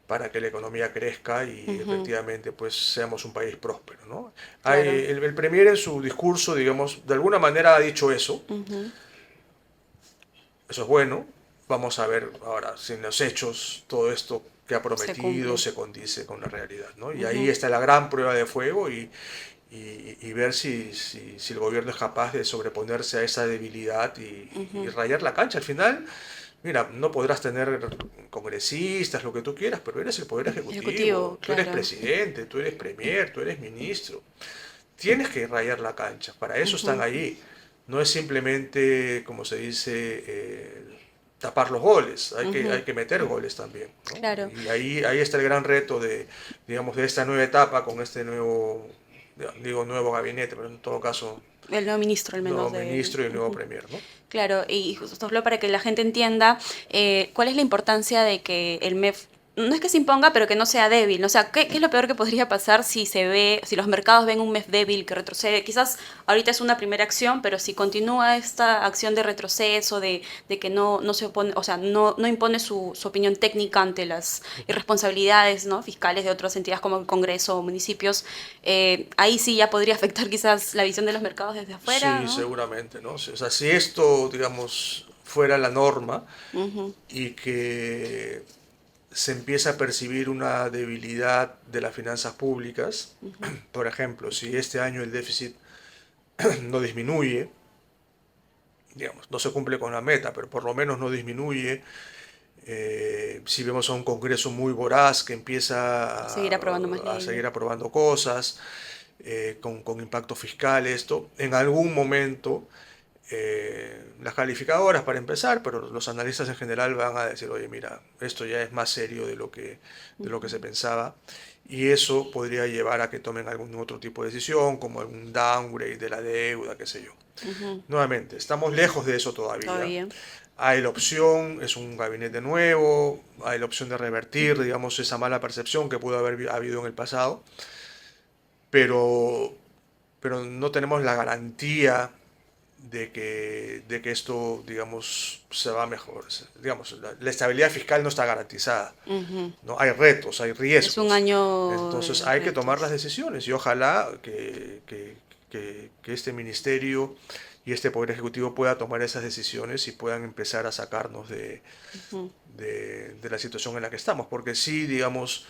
para que la economía crezca y ujú. efectivamente pues seamos un país próspero, ¿no? Claro. El Premier en su discurso, digamos, de alguna manera ha dicho eso, Ujú, eso es bueno, vamos a ver ahora si en los hechos todo esto que ha Se prometido cumple. se condice con la realidad, ¿no? Y ahí Ujú, está la gran prueba de fuego y ver si el gobierno es capaz de sobreponerse a esa debilidad y ujú. rayar la cancha. Al final, mira, no podrás tener congresistas, lo que tú quieras, pero eres el poder Ejecutivo, ejecutivo, tú eres claro. presidente, tú eres premier, tú eres ministro. Tienes que rayar la cancha, para eso están Ujú, ahí. No es simplemente, como se dice, tapar los goles, hay ujú. que meter goles también, ¿no? Claro. Y ahí está el gran reto de, digamos, de esta nueva etapa con este nuevo, digo nuevo gabinete, pero en todo caso, El nuevo ministro, al menos nuevo de... ministro y nuevo Ujú. premier, ¿no? Claro, y justo solo para que la gente entienda cuál es la importancia de que el MEF no es que se imponga, pero que no sea débil, ¿no? O sea, ¿qué es lo peor que podría pasar si se ve, si los mercados ven un MEF débil que retrocede? Quizás ahorita es una primera acción, pero si continúa esta acción de retroceso, de que no se opone, o sea, no impone su opinión técnica ante las irresponsabilidades, ¿no? Fiscales de otras entidades como el Congreso o municipios, ahí sí ya podría afectar quizás la visión de los mercados desde afuera, Sí, ¿no? seguramente, ¿no? O sea, si esto, digamos, fuera la norma Ujú, y que se empieza a percibir una debilidad de las finanzas públicas, ujú. por ejemplo, si este año el déficit no disminuye, digamos, no se cumple con la meta, pero por lo menos no disminuye, si vemos a un Congreso muy voraz que empieza Seguir aprobando más a seguir leyes. aprobando cosas, con impacto fiscal, esto, en algún momento las calificadoras para empezar, pero los analistas en general van a decir, oye, mira, esto ya es más serio de lo que se Ujú, pensaba, y eso podría llevar a que tomen algún otro tipo de decisión, como algún downgrade de la deuda, qué sé yo. ujú. Nuevamente, estamos lejos de eso todavía. Todavía. Hay la opción, es un gabinete nuevo, hay la opción de revertir, digamos, esa mala percepción que pudo haber habido en el pasado, pero, pero no tenemos la garantía de que esto, digamos, se va mejor. Digamos, la estabilidad fiscal no está garantizada, Ujú. ¿no? Hay retos, hay Es un riesgos. año Entonces de hay que tomar las retos. decisiones y ojalá que este ministerio y este Poder Ejecutivo pueda tomar esas decisiones y puedan empezar a sacarnos Ujú, de la situación en la que estamos. Porque sí, digamos,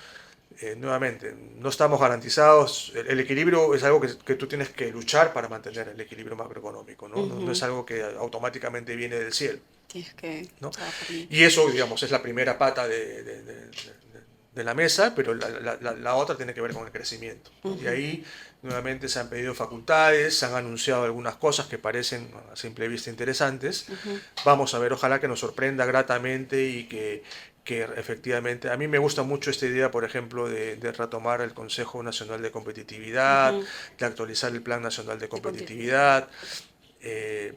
nuevamente, no estamos garantizados. El equilibrio es algo que tú tienes que luchar para mantener el equilibrio macroeconómico, ¿no? No es ujú. algo que automáticamente viene del cielo, Tienes que ¿no? trabajar mucho. Y eso, digamos, es la primera pata de la mesa, pero la otra tiene que ver con el crecimiento, ¿no? Y Ujú, ahí nuevamente se han pedido facultades, se han anunciado algunas cosas que parecen a simple vista interesantes. ujú, Vamos a ver, ojalá que nos sorprenda gratamente y que efectivamente, a mí me gusta mucho esta idea, por ejemplo, de retomar el Consejo Nacional de Competitividad, ujú. de actualizar el Plan Nacional de De Competitividad.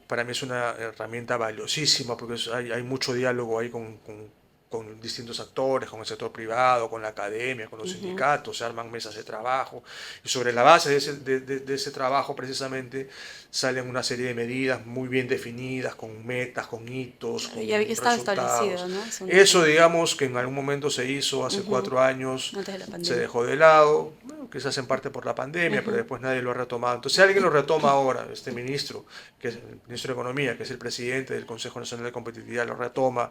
Para mí es una herramienta valiosísima porque hay mucho diálogo ahí con distintos actores, con el sector privado, con la academia, con los Ujú. sindicatos, se arman mesas de trabajo y sobre la base de ese trabajo precisamente salen una serie de medidas muy bien definidas, con metas, con hitos, Claro, con ya estaba resultados. establecido, ¿no? Hace un Eso, tiempo. digamos, que en algún momento se hizo hace Ujú. 4 años, Antes de la se pandemia. dejó de lado, bueno, quizás en parte por la pandemia, pero Ujú, después nadie lo ha retomado. Entonces, si alguien lo retoma ahora, este ministro, que es el ministro de Economía, que es el presidente del Consejo Nacional de Competitividad, lo retoma,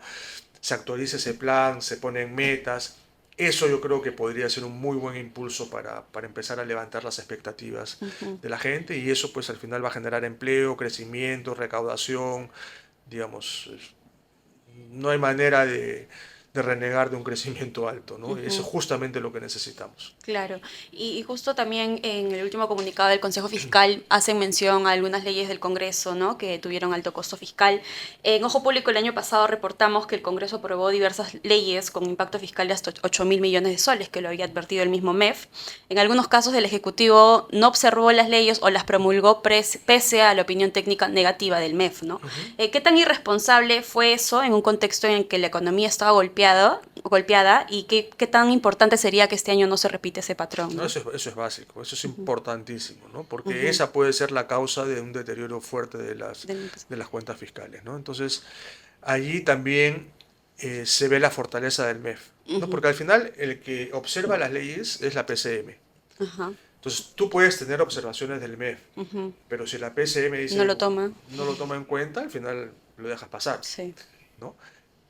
se actualiza ese plan, se ponen metas. Eso yo creo que podría ser un muy buen impulso para empezar a levantar las expectativas ujú. de la gente y eso pues al final va a generar empleo, crecimiento, recaudación, digamos, no hay manera de renegar de un crecimiento alto, ¿no? Y eso es Ujú. justamente lo que necesitamos. Claro, y justo también en el último comunicado del Consejo Fiscal hacen mención a algunas leyes del Congreso, ¿no? Que tuvieron alto costo fiscal. En Ojo Público el año pasado reportamos que el Congreso aprobó diversas leyes con impacto fiscal de hasta 8.000 millones de soles, que lo había advertido el mismo MEF. En algunos casos el Ejecutivo no observó las leyes o las promulgó pese a la opinión técnica negativa del MEF, ¿no? Uh -huh. ¿Qué tan irresponsable fue eso en un contexto en el que la economía estaba golpeada y qué tan importante sería que este año no se repita ese patrón, No, ¿no? eso es básico, eso es Ujú, importantísimo, ¿no? Porque ujú. esa puede ser la causa de un deterioro fuerte Del- de las cuentas fiscales, ¿no? Entonces, allí también se ve la fortaleza del MEF, ¿no? Ujú, Porque al final el que observa las leyes es la PCM. ajá, Entonces, tú puedes tener observaciones del MEF, ujú. pero si la PCM No dice lo toma. no lo toma en cuenta, al final lo dejas pasar, Sí. ¿no?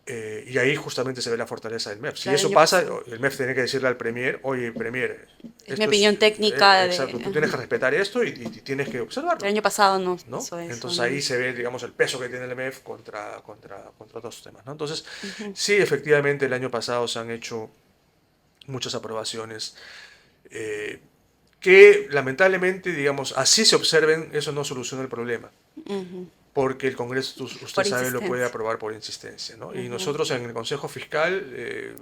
Y ahí justamente se ve la fortaleza del MEF. Si Claro, el eso año pasa, pasado. el MEF tiene que decirle al Premier, oye, Premier, Es mi esto opinión es, técnica exacto, tú tienes que respetar esto y tienes que el observarlo, año pasado no ¿no? hizo eso, Entonces ¿no? ahí se ve, digamos, el peso que tiene el MEF contra otros temas, ¿no? Entonces, Ujú. sí, efectivamente, el año pasado se han hecho muchas aprobaciones eh, que lamentablemente, digamos, así se observen, eso no soluciona el problema Ujú. porque el Congreso, usted Por sabe, lo puede insistencia. aprobar por insistencia, ¿no? Y Ujú. nosotros en el Consejo Fiscal,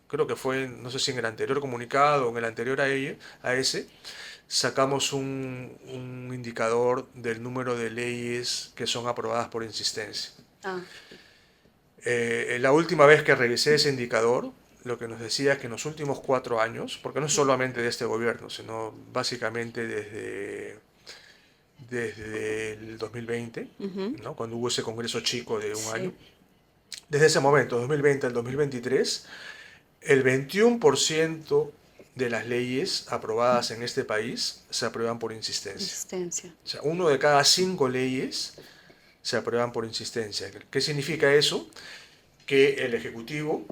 creo que fue, no sé si en el anterior comunicado o en el anterior a ese, sacamos un indicador del número de leyes que son aprobadas por insistencia. Ah, La última vez que revisé ese indicador, lo que nos decía es que en los últimos 4 años, porque no es solamente de este gobierno, sino básicamente desde el 2020, ujú. ¿no? Cuando hubo ese congreso chico de un año, Sí. desde ese momento, 2020 al 2023, el 21% de las leyes aprobadas en este país se aprueban por insistencia. Insistencia. O sea, 1 de cada 5 leyes se aprueban por insistencia. ¿Qué significa eso? Que el Ejecutivo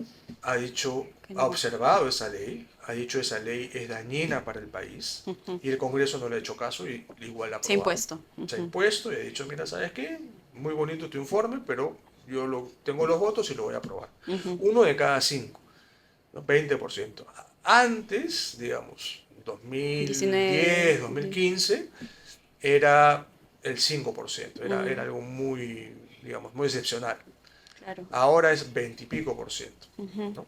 ha dicho, Que ha no. observado esa ley, ha dicho esa ley es dañina para el país Ujú. y el Congreso no le ha hecho caso y igual la ha Se ha aprobado. impuesto. Se ha Ujú. impuesto y ha dicho, mira, ¿sabes qué? Muy bonito tu informe, pero yo tengo los votos y lo voy a aprobar. Ujú. 1 de cada 5, ¿no? 20%. Antes, digamos, 2010, 19. 2015, era el 5%, era Mm, algo muy, digamos, muy excepcional. claro. Ahora es 20 y pico por ciento, Ujú. ¿no?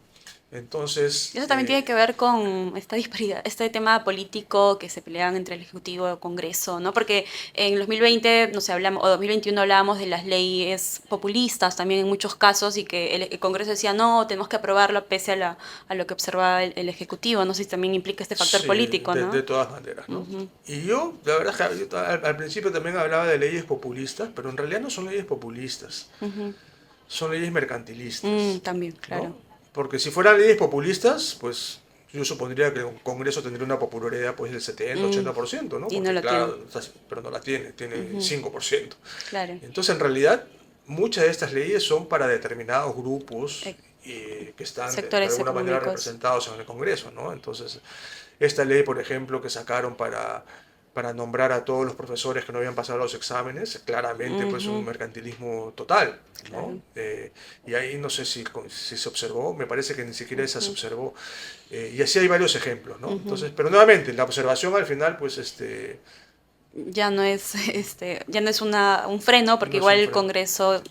Entonces, Y eso también tiene que ver con esta disparidad, este tema político que se pelean entre el Ejecutivo y el Congreso, ¿no? Porque en 2020, no sé, hablamos, o 2021 hablábamos de las leyes populistas también en muchos casos y que el Congreso decía, no, tenemos que aprobarlo pese a lo que observaba el Ejecutivo. No sé si también implica este factor sí, político, de ¿no? todas maneras, ¿no? Ujú. Y yo, la verdad, es que yo al principio también hablaba de leyes populistas, pero en realidad no son leyes populistas, Ujú. son leyes mercantilistas, También, ¿no? claro. Porque si fueran leyes populistas, pues yo supondría que un Congreso tendría una popularidad pues del 70, Mm, 80%, ¿no? y no Porque lo tiene. claro, pero no la tiene, tiene Ujú. 5%. Claro. Entonces, en realidad, muchas de estas leyes son para determinados grupos Eh, que están de Sectores alguna manera económicos. representados en el Congreso, ¿no? Entonces, esta ley, por ejemplo, que sacaron para nombrar a todos los profesores que no habían pasado los exámenes, claramente pues un Ujú. mercantilismo total, ¿no? Claro. Y ahí no sé si se observó, me parece que ni siquiera esa se Ujú. observó. Y así hay varios ejemplos, ¿no? Ujú. Entonces, pero nuevamente, la observación al final, pues, Ya no es ya no es un freno, porque no es igual un el freno. Congreso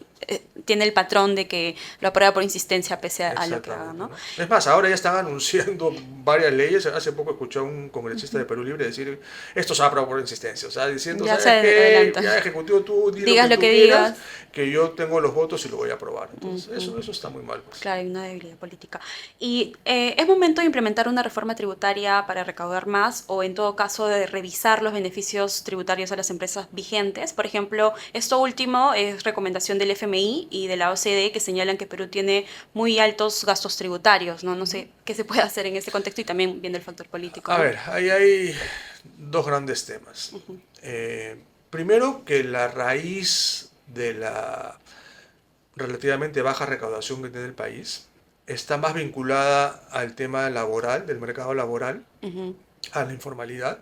tiene el patrón de que lo aprueba por insistencia pese a lo que haga, Exactamente, ¿no? ¿no? Es más, ahora ya están anunciando varias leyes. Hace poco escuché a un congresista de Perú Libre decir, esto se aprueba por insistencia. O sea, diciendo, Ya se ¿sabes qué? adelanta. Ya Ejecutivo, tú di lo Digas que lo tú que quieras, digas. que yo tengo los votos y lo voy a aprobar. Entonces, Ujú. eso está muy mal, pues. Claro, hay una debilidad política. ¿Y es momento de implementar una reforma tributaria para recaudar más o en todo caso de revisar los beneficios tributarios a las empresas vigentes? Por ejemplo, esto último es recomendación del FMI y de la OCDE que señalan que Perú tiene muy altos gastos tributarios, ¿no? No sé qué se puede hacer en este contexto y también viendo el factor político, A ¿no? ver, ahí hay dos grandes temas. Ujú. Primero, que la raíz de la relativamente baja recaudación que tiene el país está más vinculada al tema laboral, del mercado laboral, Ujú. a la informalidad,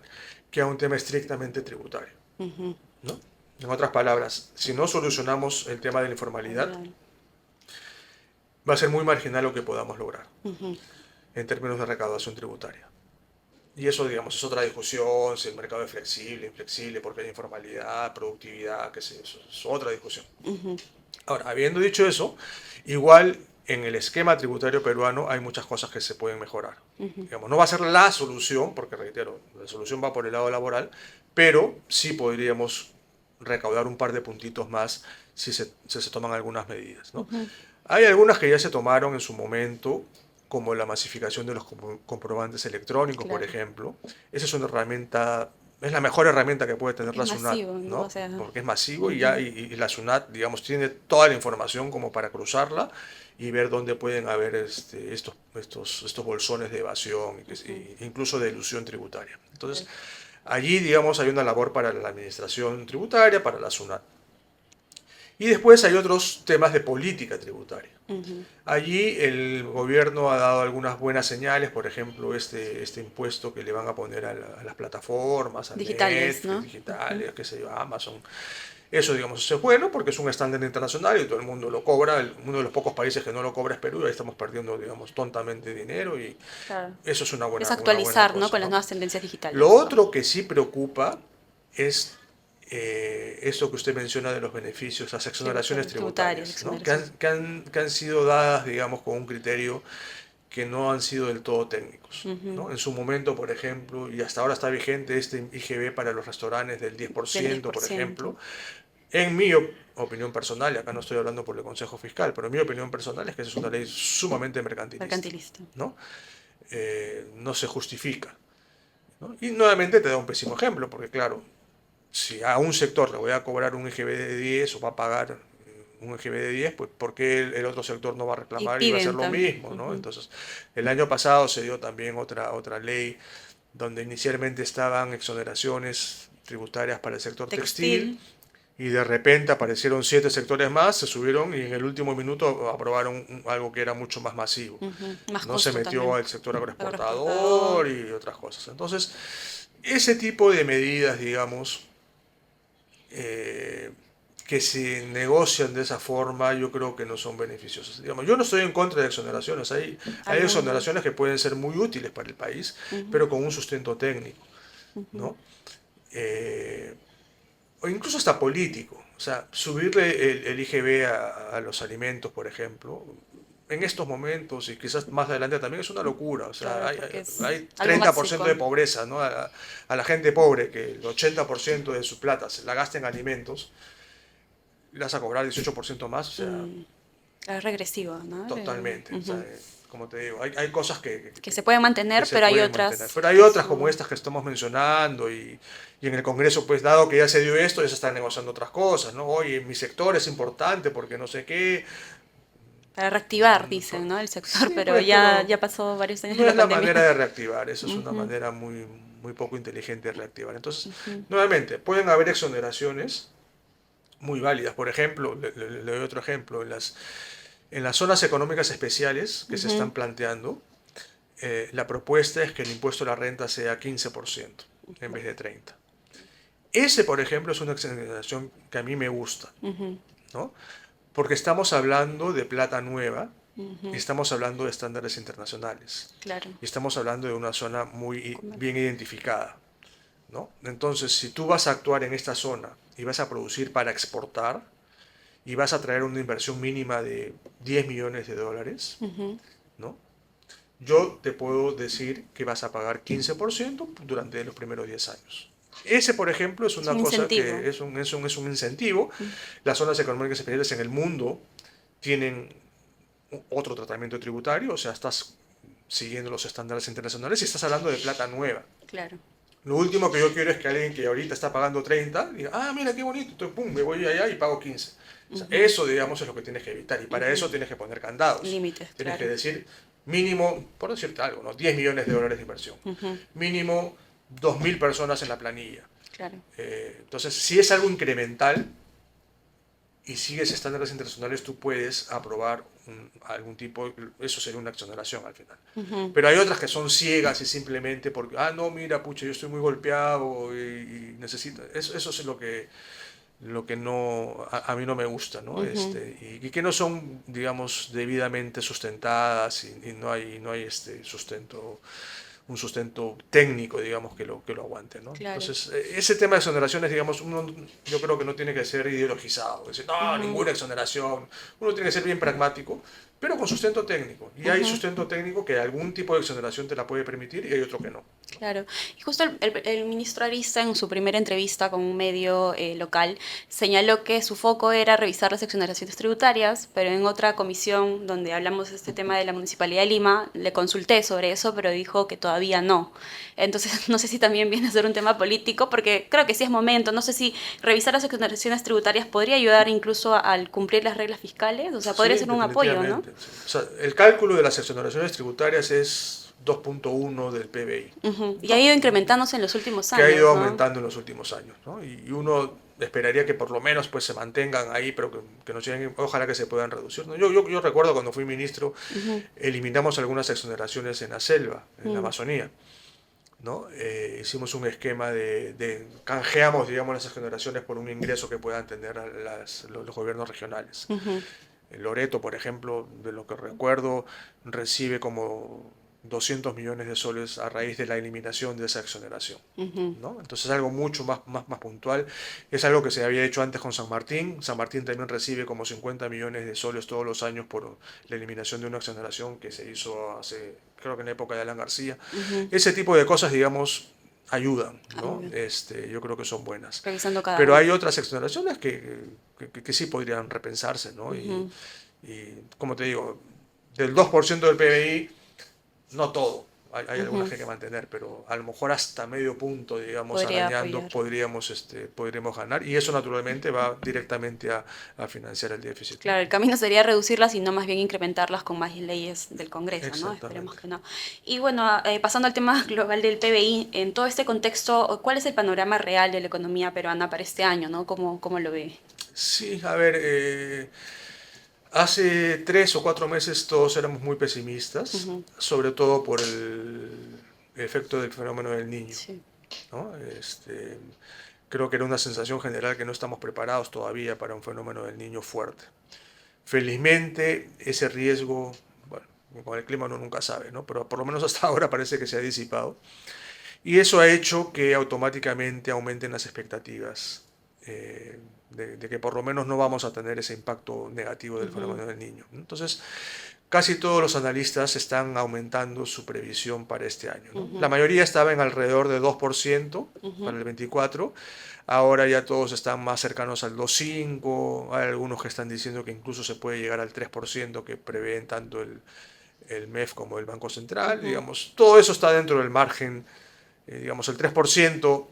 que a un tema estrictamente tributario, Ujú. ¿no? En otras palabras, si no solucionamos el tema de la informalidad, Laboral. va a ser muy marginal lo que podamos lograr Ujú. en términos de recaudación tributaria. Y eso, digamos, es otra discusión, si el mercado es flexible, inflexible, porque hay informalidad, productividad, qué sé yo, eso es otra discusión. Ujú. Ahora, habiendo dicho eso, igual en el esquema tributario peruano hay muchas cosas que se pueden mejorar. Ujú. Digamos, no va a ser la solución, porque reitero, la solución va por el lado laboral, pero sí podríamos recaudar un par de puntitos más si se toman algunas medidas, ¿no? Ujú. Hay algunas que ya se tomaron en su momento, como la masificación de los comprobantes electrónicos, por Claro. ejemplo. Esa es una herramienta, es la mejor herramienta que puede tener Es la SUNAT, masivo, ¿no? O ¿no? sea, Porque es masivo y, ya, ujú. y la SUNAT, digamos, tiene toda la información como para cruzarla y ver dónde pueden haber estos bolsones de evasión, Ujú. incluso de elusión tributaria. Entonces, Claro. allí, digamos, hay una labor para la administración tributaria, para la SUNAT. Y después hay otros temas de política tributaria. Ujú. Allí el gobierno ha dado algunas buenas señales, por ejemplo, este impuesto que le van a poner a las plataformas, a Digitales, Netflix, ¿no? Ujú. digitales, qué sé yo, a Amazon. Eso, digamos, eso es bueno porque es un estándar internacional y todo el mundo lo cobra. Uno de los pocos países que no lo cobra es Perú, ahí estamos perdiendo, digamos, tontamente dinero y Claro. eso es Es una buena actualizar, ¿no? cosa, Con las ¿no? nuevas tendencias Lo digitales. otro que sí preocupa es eso que usted menciona de los beneficios, las exoneraciones Tributarias, tributarias, ¿no? exoneración. Que han sido dadas, digamos, con un criterio que no han sido del todo técnicos, Ujú. ¿no? En su momento, por ejemplo, y hasta ahora está vigente este IGB para los restaurantes del Del 10%, por 10%. ejemplo. En mi opinión personal, y acá no estoy hablando por el Consejo Fiscal, pero en mi opinión personal es que esa es una ley sumamente mercantilista, Mercantilista. ¿no? No se justifica, ¿no? Y nuevamente te da un pésimo ejemplo, porque claro, si a un sector le voy a cobrar un EGB de 10 o va a pagar un EGB de 10, pues ¿por qué el otro sector no va a Y reclamar y va a hacer piden lo también. mismo, ¿no? Ujú. Entonces, el año pasado se dio también otra ley donde inicialmente estaban exoneraciones tributarias para el sector textil Textil. y de repente aparecieron 7 sectores más, se subieron y en el último minuto aprobaron algo que era mucho más masivo. Ujú. Más No se costo metió también. al sector Agroexportador. agroexportador y otras cosas. Entonces, ese tipo de medidas, digamos, eh, que se negocian de esa forma, yo creo que no son beneficiosas. Digamos, yo no estoy en contra de exoneraciones, hay exoneraciones Algunas. que pueden ser muy útiles para el país, Ujú. pero con un sustento técnico, Ujú. ¿no? Eh, o incluso hasta político. O sea, subirle el IGB a los alimentos, por ejemplo, en estos momentos y quizás más adelante también es una locura. O sea, Claro, porque es hay algo 30% de básico. pobreza, ¿no? A la gente pobre, que el 80% de su plata se la gasta en alimentos, le vas a cobrar 18% más, o sea, Mm, es regresivo, ¿no? totalmente. O sea, Ujú. como te digo, hay cosas Que se pueden que mantener, se pero hay pueden mantener. otras Pero hay que otras como son estas que estamos mencionando y en el Congreso, pues dado que ya se dio esto, ya se están negociando otras cosas, ¿no? Oye, mi sector es importante porque no sé qué. para reactivar, dicen, ¿no? El sector, Sí, pero pues, pero ya pasó varios años de no es la la manera pandemia. de reactivar, eso es una Ujú. manera muy poco inteligente de reactivar. Entonces, Ujú. nuevamente, pueden haber exoneraciones muy válidas. Por ejemplo, le doy otro ejemplo, en las zonas económicas especiales que se están Ujú. planteando, la propuesta es que el impuesto a la renta sea 15% en vez de 30%. Ese, por ejemplo, es una exoneración que a mí me gusta, Ujú. ¿no? Porque estamos hablando de plata nueva y Ujú. estamos hablando de estándares internacionales. Claro. Y estamos hablando de una zona muy Comer. bien identificada, ¿no? Entonces, si tú vas a actuar en esta zona y vas a producir para exportar y vas a traer una inversión mínima de 10 millones de dólares, Ujú. ¿no? Yo te puedo decir que vas a pagar 15% durante los primeros 10 años. Ese, por ejemplo, es Es una un cosa incentivo. que es un incentivo. Las zonas económicas especiales en el mundo tienen otro tratamiento tributario, o sea, estás siguiendo los estándares internacionales y estás hablando de plata nueva. Claro. Lo último que yo quiero es que alguien que ahorita está pagando 30 diga, ah, mira qué bonito, entonces, pum, me voy allá y pago 15. O sea, Ujú. eso, digamos, es lo que tienes que evitar y para Ujú. eso tienes que poner candados. Límites, Tienes que claro. decir mínimo, por decirte algo, ¿no? 10 millones de dólares de inversión. Ujú. Mínimo 2.000 personas en la planilla. Claro. Entonces, si es algo incremental, y sigues estándares internacionales, tú puedes aprobar algún tipo, eso sería una exoneración al final. Ujú. Pero hay otras que son ciegas y simplemente porque, ah, no, mira, pucha, yo estoy muy golpeado y necesito, eso es lo que no, a mí no me gusta, ¿no? Ujú. Y que no son, digamos, debidamente sustentadas y no hay un sustento técnico, digamos, que lo aguante, ¿no? Claro. Entonces, ese tema de exoneraciones, digamos, yo creo que no tiene que ser ideologizado, decir, no, Ujú. ninguna exoneración, uno tiene que ser bien pragmático, pero con sustento técnico. Y hay Ujú. sustento técnico que algún tipo de exoneración te la puede permitir y hay otro que no. Claro. Y justo el ministro Arista en su primera entrevista con un medio local señaló que su foco era revisar las exoneraciones tributarias, pero en otra comisión donde hablamos de este tema de la Municipalidad de Lima, le consulté sobre eso, pero dijo que todavía no. Entonces, no sé si también viene a ser un tema político, porque creo que sí es momento. No sé si revisar las exoneraciones tributarias podría ayudar incluso al cumplir las reglas fiscales, o sea, podría Sí, ser un apoyo, ¿no? definitivamente. Sí. O sea, el cálculo de las exoneraciones tributarias es 2.1 del PBI, Ujú. Y ha ¿no? ido incrementándose en los últimos Que ha años, ido ¿no? aumentando en los últimos años, ¿no? Y uno esperaría que por lo menos pues se mantengan ahí, pero que no lleguen, ojalá que se puedan reducir, ¿no? Yo recuerdo cuando fui ministro, Ujú. eliminamos algunas exoneraciones en la selva, en la Mm. Amazonía, ¿no? Hicimos un esquema canjeamos, digamos, las exoneraciones por un ingreso que puedan tener los gobiernos regionales. Ujú. Loreto, por ejemplo, de lo que recuerdo, recibe como 200 millones de soles a raíz de la eliminación de esa exoneración, Ujú. ¿no? Entonces es algo mucho más puntual. Es algo que se había hecho antes con San Martín. San Martín también recibe como 50 millones de soles todos los años por la eliminación de una exoneración que se hizo creo que en la época de Alan García. Ujú. Ese tipo de cosas, digamos, ayudan, Ah, muy ¿no? bien. Yo creo que son buenas. Revisando cada Pero año. hay otras exoneraciones que sí podrían repensarse, ¿no? Ujú. Y como te digo, del 2% del PBI, no todo. Hay algunas Ujú. que hay que mantener, pero a lo mejor hasta medio punto, digamos, Podría arañando, apoyar. podríamos ganar. Y eso naturalmente va directamente a financiar el déficit, ¿no? Claro, el camino sería reducirlas y no más bien incrementarlas con más leyes del Congreso, ¿no? Esperemos Exactamente. que no. Y bueno, pasando al tema global del PBI, en todo este contexto, ¿cuál es el panorama real de la economía peruana para este año, ¿no? ¿Cómo lo ve? Sí, a ver, hace 3 o 4 meses todos éramos muy pesimistas, Ujú. sobre todo por el efecto del fenómeno del niño, Sí. ¿no? Creo que era una sensación general que no estamos preparados todavía para un fenómeno del niño fuerte. Felizmente, ese riesgo, bueno, con el clima uno nunca sabe, ¿no? Pero por lo menos hasta ahora parece que se ha disipado. Y eso ha hecho que automáticamente aumenten las expectativas de que por lo menos no vamos a tener ese impacto negativo del Ujú. fenómeno del niño. Entonces, casi todos los analistas están aumentando su previsión para este año, ¿no? La Ujú. mayoría estaba en alrededor de 2% Ujú. para el 24. Ahora ya todos están más cercanos al 2,5. Hay algunos que están diciendo que incluso se puede llegar al 3% que prevén tanto el MEF como el Banco Central. Ujú. Digamos, todo eso está dentro del margen. Digamos, el 3%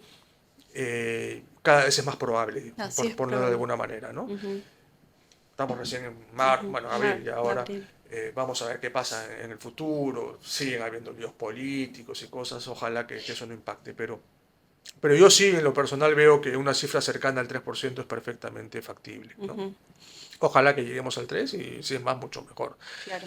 cada vez es más probable, Así por es ponerlo de probable. alguna manera, ¿no? Ujú. Estamos recién en Ujú. bueno, abril, y ahora Abril. vamos a ver qué pasa en el futuro. Siguen habiendo líos políticos y cosas, ojalá que eso no impacte, pero yo sí, en lo personal, veo que una cifra cercana al 3% es perfectamente factible, ¿no? Ujú. Ojalá que lleguemos al 3 y si es más, mucho mejor. Claro.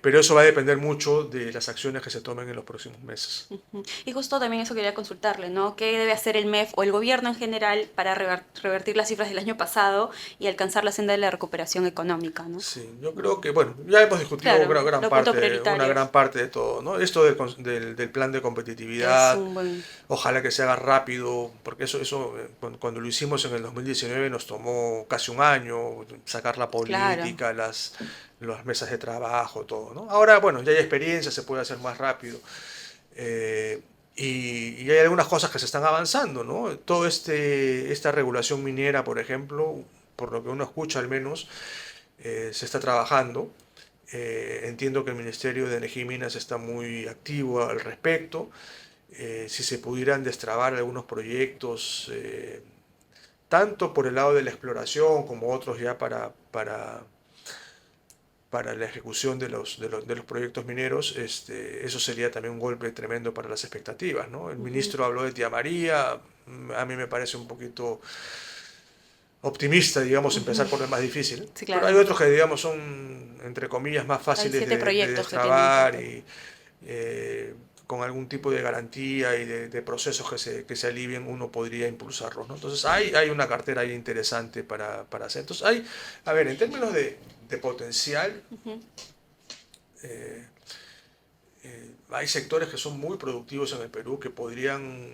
Pero eso va a depender mucho de las acciones que se tomen en los próximos meses. Ujú. Y justo también eso quería consultarle, ¿no? ¿Qué debe hacer el MEF o el gobierno en general para revertir las cifras del año pasado y alcanzar la senda de la recuperación económica, ¿no? Sí, yo creo que, bueno, ya hemos discutido Claro, los puntos una prioritarios gran parte de todo, ¿no? Esto del plan de es competitividad, un buen... ojalá que se haga rápido, porque eso cuando lo hicimos en el 2019 nos tomó casi un año, sacar la Claro. política, las mesas de trabajo, todo, ¿no? Ahora, bueno, ya hay experiencia, se puede hacer más rápido. eh, y hay algunas cosas que se están avanzando, ¿no? Esta regulación minera, por ejemplo, por lo que uno escucha al menos, se está trabajando. Entiendo que el Ministerio de Energía y Minas está muy activo al respecto. Si se pudieran destrabar algunos proyectos, tanto por el lado de la exploración como otros ya para la ejecución de los proyectos mineros, eso sería también un golpe tremendo para las expectativas, ¿no? El Ujú. ministro habló de Tía María, a mí me parece un poquito optimista, digamos, empezar Ujú. por el más difícil, Sí, pero hay claro. otros que, digamos, son, entre comillas, más Hay fáciles 7 de proyectos que tienen que destrabar hacer. y con algún tipo de garantía y de procesos que se alivien, uno podría impulsarlos, ¿no? Entonces hay una cartera ahí interesante para hacer. Entonces a ver, en términos de potencial, Ujú. eh, hay sectores que son muy productivos en el Perú que podrían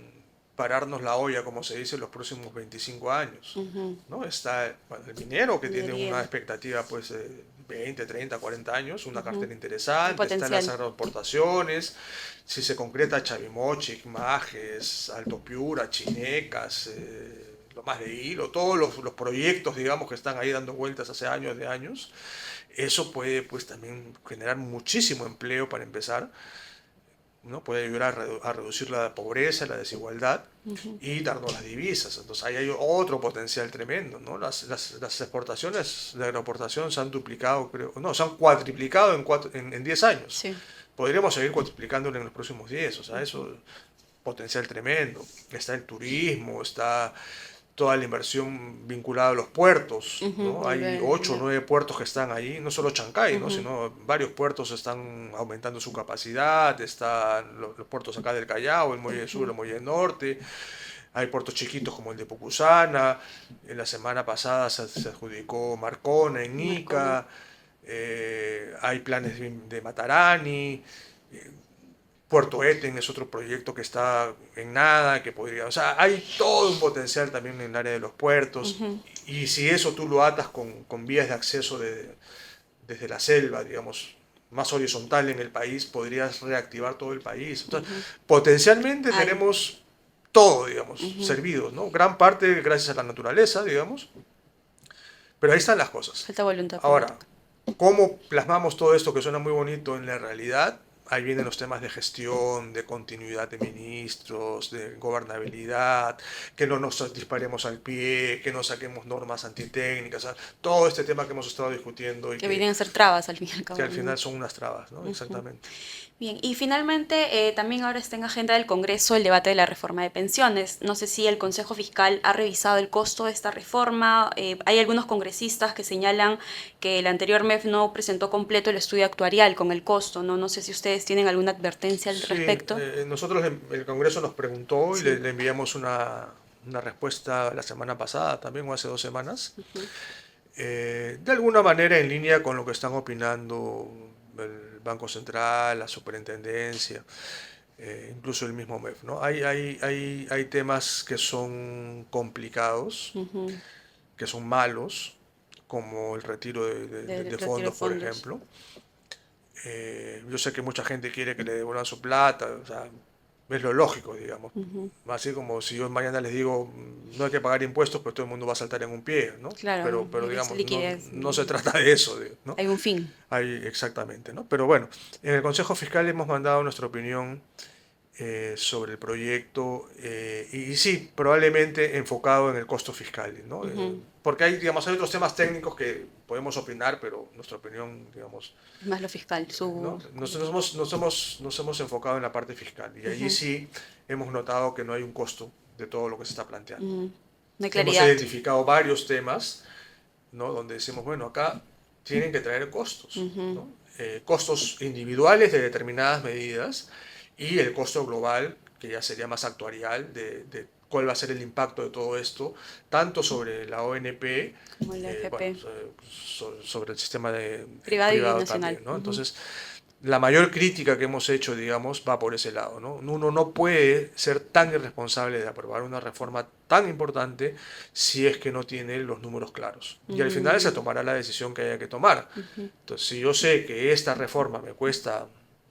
pararnos la olla, como se dice, en los próximos 25 años. Ujú. ¿No? Está bueno, el minero, que tiene una Minería. expectativa pues, de 20, 30, 40 años, una Ujú. cartera Hay interesante. Están las potencial. agroexportaciones, si se concreta Chavimochic, Majes, Alto Piura, Chinecas, lo más de hilo, todos los proyectos, digamos, que están ahí dando vueltas hace años de años, eso puede pues también generar muchísimo empleo para empezar, ¿no? Puede ayudar a reducir la pobreza, la desigualdad Ujú. y darnos las divisas. Entonces ahí hay otro potencial tremendo, ¿no? Las exportaciones de agroexportación se han duplicado, creo, no, se han cuatriplicado en 10 años. Sí. Podríamos seguir cuatriplicándolo en los próximos 10, o sea, Ujú. eso potencial tremendo. Está el turismo, está toda la inversión vinculada a los puertos, ¿no? Hay Volver, 8 o ya. 9 puertos que están ahí, no solo Chancay, ¿no? Sino varios puertos están aumentando su capacidad, están los puertos acá del Callao, el Muelle Sur, el Muelle Norte, hay puertos chiquitos como el de Pucusana, en la semana pasada se adjudicó Marcona en Marcona. Ica, hay planes de Matarani, Puerto Eten es otro proyecto que está en nada, que podría, o sea, hay todo un potencial también en el área de los puertos, y si eso tú lo atas con vías de acceso desde la selva, digamos, más horizontal en el país, podrías reactivar todo el país. Entonces, potencialmente Hay. tenemos todo, digamos, servidos, ¿no? Gran parte gracias a la naturaleza, digamos, pero ahí están las cosas. Falta voluntad Ahora, política. ¿cómo plasmamos todo esto que suena muy bonito en la realidad? Ahí vienen los temas de gestión, de continuidad de ministros, de gobernabilidad, que no nos disparemos al pie, que no saquemos normas antitécnicas, o sea, todo este tema que hemos estado discutiendo y Que vienen a ser trabas al fin y al que cabo, al ¿no? final son unas trabas, ¿no? Exactamente. Bien, y finalmente también ahora está en agenda del Congreso el debate de la reforma de pensiones. No sé si el Consejo Fiscal ha revisado el costo de esta reforma. Hay algunos congresistas que señalan que el anterior MEF no presentó completo el estudio actuarial con el costo, ¿no? No sé si ustedes tienen alguna advertencia al Sí, respecto. nosotros el Congreso nos preguntó y Sí. le enviamos una respuesta la semana pasada también o hace 2 semanas. De alguna manera en línea con lo que están opinando el Banco Central, la Superintendencia, incluso el mismo MEF, ¿no? Hay temas que son complicados, que son malos, como el retiro Del de retiro de fondos, por fondos. ejemplo. Yo sé que mucha gente quiere que le devuelvan su plata, o sea, es lo lógico, digamos. Así como si yo mañana les digo, no hay que pagar impuestos, pues todo el mundo va a saltar en un pie, ¿no? Claro, Pero es digamos, liquidez. no se trata de eso, ¿no? Hay un fin. Exactamente, ¿no? Pero bueno, en el Consejo Fiscal hemos mandado nuestra opinión sobre el proyecto y sí, probablemente enfocado en el costo fiscal, ¿no? Porque digamos, hay otros temas técnicos que podemos opinar, pero nuestra opinión, digamos, Es más lo fiscal, ¿no? su... Nos hemos enfocado en la parte fiscal y allí sí hemos notado que no hay un costo de todo lo que se está planteando. No hay Hemos claridad. identificado varios temas, ¿no? Donde decimos, bueno, acá tienen que traer costos, ¿no? Costos individuales de determinadas medidas y el costo global, que ya sería más actuarial, de cuál va a ser el impacto de todo esto, tanto sobre la ONP, Como la bueno, FP. sobre el sistema Privado y privado nacional. también, ¿no? Entonces, la mayor crítica que hemos hecho, digamos, va por ese lado, ¿no? Uno no puede ser tan irresponsable de aprobar una reforma tan importante si es que no tiene los números claros. Y al final se tomará la decisión que haya que tomar. Entonces, si yo sé que esta reforma me cuesta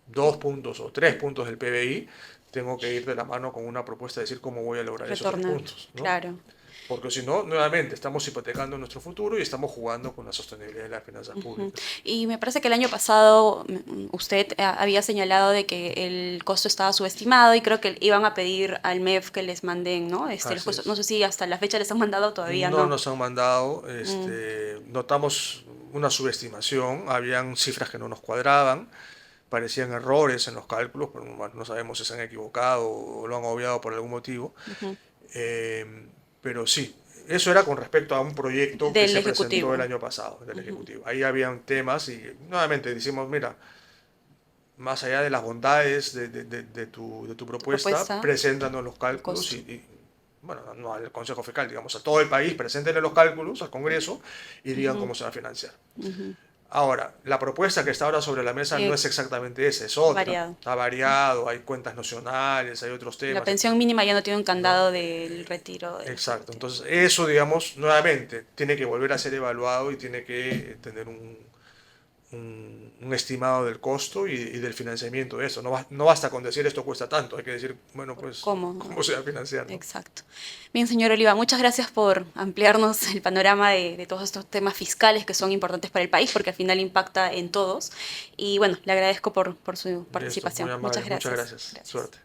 2 puntos o 3 puntos del PBI, tengo que ir de la mano con una propuesta de decir cómo voy a lograr esos tres Retornar. puntos, ¿no? Claro. Porque si no, nuevamente, estamos hipotecando nuestro futuro y estamos jugando con la sostenibilidad de las finanzas públicas. Y me parece que el año pasado usted había señalado de que el costo estaba subestimado y creo que iban a pedir al MEF que les manden, ¿no? Los Así costos. No es. sé si hasta la fecha les han mandado, todavía No no. nos han mandado, notamos una subestimación, habían cifras que no nos cuadraban, parecían errores en los cálculos, pero bueno, no sabemos si se han equivocado o lo han obviado por algún motivo. Eh, pero sí, eso era con respecto a un proyecto que Del se presentó el Ejecutivo. año pasado del Ejecutivo. Ahí habían temas y nuevamente decimos, mira, más allá de las bondades de tu propuesta, Propuesta, preséntanos los el cálculos costo. bueno, no al Consejo Fiscal, digamos, a todo el país, preséntenle los cálculos al Congreso y digan cómo se va a financiar. Ahora, la propuesta que está ahora sobre la mesa no es exactamente esa, es otra. Variado. Está variado, hay cuentas nacionales, hay otros La temas, pensión mínima ya no tiene un ¿no? candado del retiro del Exacto. Ejecutivo. Entonces, eso, digamos, nuevamente, tiene que volver a ser evaluado y tiene que tener un estimado del costo y del financiamiento de eso. No basta con decir esto cuesta tanto, hay que decir, bueno, pues, ¿Cómo? ¿No? ¿cómo se va a financiar, no? Exacto. Bien, señor Oliva, muchas gracias por ampliarnos el panorama de todos estos temas fiscales que son importantes para el país, porque al final impacta en todos. Y bueno, le agradezco por su Listo, participación. muy amable, Muchas muchas gracias. gracias. Gracias. Suerte.